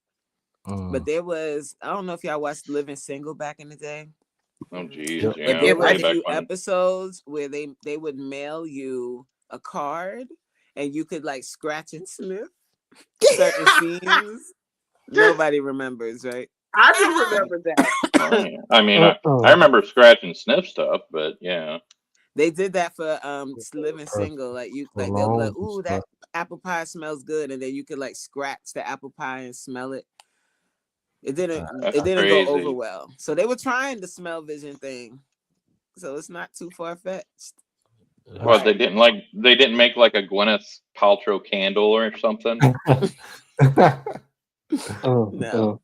But there was, I don't know if y'all watched Living Single back in the day, Oh, geez, Yep. but yeah, there were a way back few when. episodes where they would mail you a card and you could like scratch and sniff certain scenes. Nobody remembers, right? I do remember that. Oh, yeah. I mean, I Uh-uh. remember scratch and sniff stuff, but yeah. They did that for Living Perfect. Single. Like you, like they'll be like, Cologne and "Ooh, that stuff. apple pie smells good," and then you could like scratch the apple pie and smell it. It didn't. That's It didn't go over crazy. well. So they were trying the smell vision thing. So it's not too far fetched. What, Right. they didn't make like a Gwyneth Paltrow candle or something? No.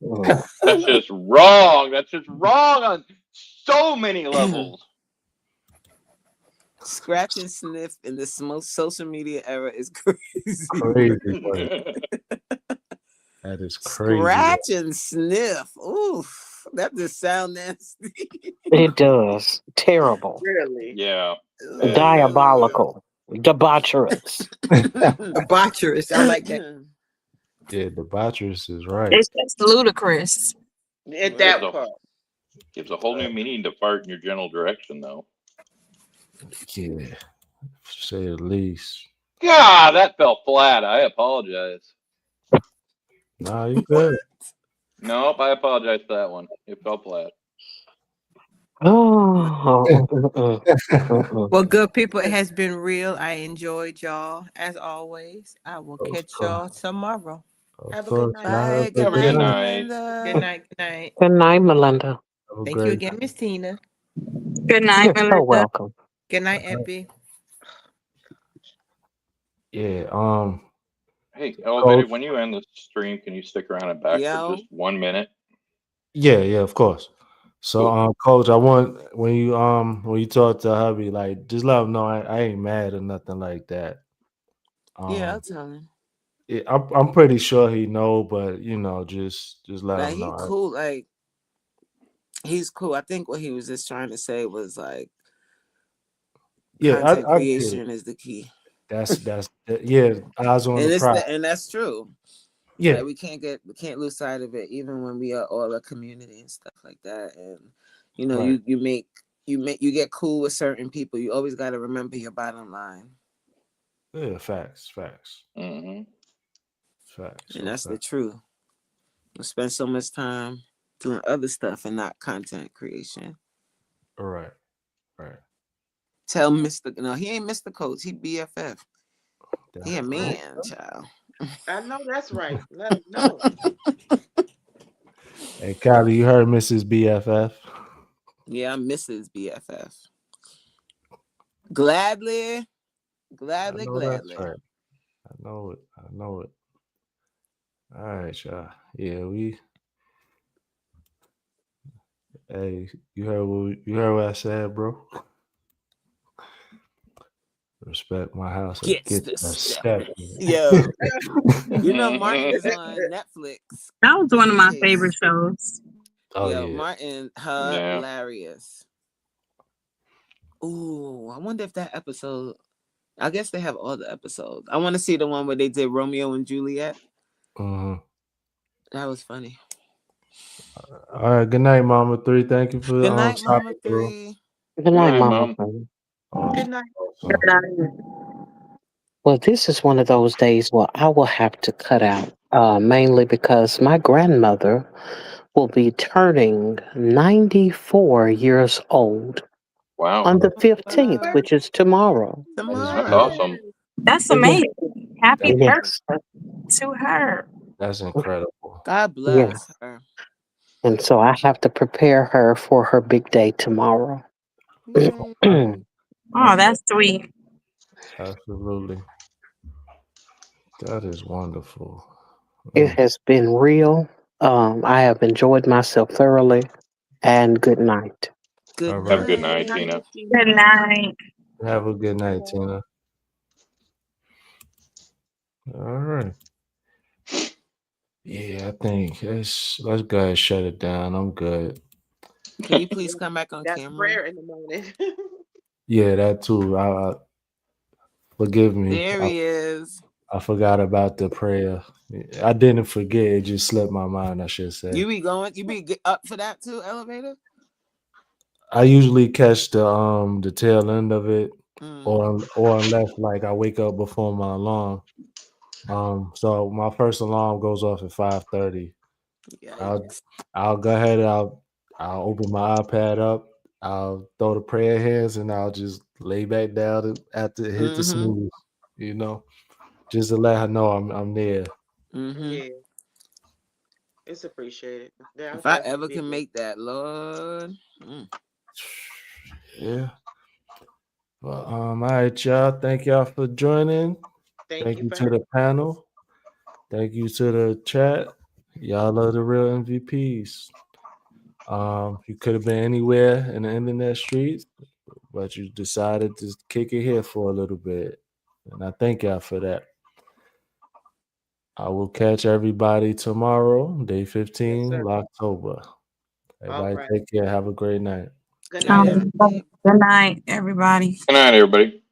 That's just wrong. That's just wrong on so many levels. Scratch and sniff in this most social media era is crazy. Crazy work. That is crazy work. Scratch and sniff. Oof, that just sound nasty. It does. Terrible. Really. Yeah. Diabolical. Debaucherous. Debaucherous. I like that. Yeah, debaucherous is right. It's just ludicrous. At Gives that a, part. gives a whole new meaning to fart in your general direction, though. Yeah, to say the least. God, that fell flat. I apologize. Nah, you good. Nope, I apologize for that one. It fell flat. Oh, Well, good people, it has been real. I enjoyed y'all as always. I will Of catch course. y'all tomorrow. Of Have a good course. night. Y'all have Bye. a Good Have a good good night, night. night. Good Melinda. night. Good night. good night, Melinda. Have a Thank you great again, Miss Tina. Good night, You're so Melinda. welcome. Good night, Epi. Yeah. Hey, Elevated, Coach. when you end the stream, can you stick around and back for Yo. just 1 minute? Yeah, of course. So, Cool. Coach, I want when you talk to hubby, like, just let him know I ain't mad or nothing like that. Yeah, I'll Um, tell him. I'm pretty sure he know, but just let Like him he know. cool. Like he's cool. I think what he was just trying to say was like Yeah, content I get it. creation is the key. Yeah, eyes on the prize. And that's true. Yeah, Like we can't lose sight of it, even when we are all a community and stuff like that. And you know, right. you get cool with certain people. You always got to remember your bottom line, Yeah, facts. Hmm. and that's the Okay. truth. We spend so much time doing other stuff and not content creation. All right. Tell Mr. No, he ain't Mr. Coach. He BFF. He a That's right. man, child. I know that's right. Let them know. Hey, Kylie, you heard Mrs. BFF? Yeah, I'm Mrs. BFF. Gladly, I gladly, know that's gladly. right. I know it. All right, y'all. Yeah, hey, you heard what I said, bro? Respect my house or Gets get the the step. step. Yo, you know Martin is on Netflix That was one of these my days. favorite shows. Oh Yo, yeah. Martin, Yeah. hilarious. Ooh, I wonder if that episode. I guess they have all the episodes. I want to see the one where they did Romeo and Juliet. Mhm. That was funny. All right. Good night, Mama Three. Thank you for Good night, Mama stopping through. 3. Good Good night, night, Mama. Mom. Good Awesome. night. Well, this is one of those days where I will have to cut out, mainly because my grandmother will be turning 94 years old Wow. on the 15th, Wow. which is tomorrow. That is That's Tomorrow. awesome. That's Yeah. amazing. Happy that, Yes. birthday to her. that's incredible. God Yeah. bless her. And so I have to prepare her for her big day tomorrow. Yay. It Oh, that's sweet. Absolutely. That is wonderful. has been real. I have enjoyed myself thoroughly. And good night. Good All Have right. a good Good night, night, Tina. Miss Good Tina. night. Have a good night, Yeah. Tina. All right. Yeah, I think let's go ahead and shut it down. I'm good. Can you please come back on That's camera? prayer in the morning. Yeah, that too. Forgive me. There he is. I forgot about the prayer. I didn't forget. It just slipped my mind, I should say. You be up for that too, Elevator? I usually catch the tail end of it, Mm. or unless like I wake up before my alarm. So my first alarm goes off at 5:30. I'll Yikes. I'll go ahead. I'll open my iPad up. I'll throw the prayer hands, and I'll just lay back down after it hit the Mm-hmm. snooze. You know, just to let her know I'm there. Mm-hmm. Yeah, it's appreciated. Yeah, I'll If I definitely ever be can there. make that, Lord. Yeah. Well, all right, y'all. Thank y'all for joining. Thank Thank you you for to the panel. Thank you to the chat. Y'all are the real MVPs. You could have been anywhere in the internet streets, but you decided to kick it here for a little bit. And I thank y'all for that. I will catch everybody tomorrow, day Yes, 15 sir. of October. All Everybody right. take care. Have a great night. Good Good night, night, everybody. everybody. Good night, everybody. Good night, everybody.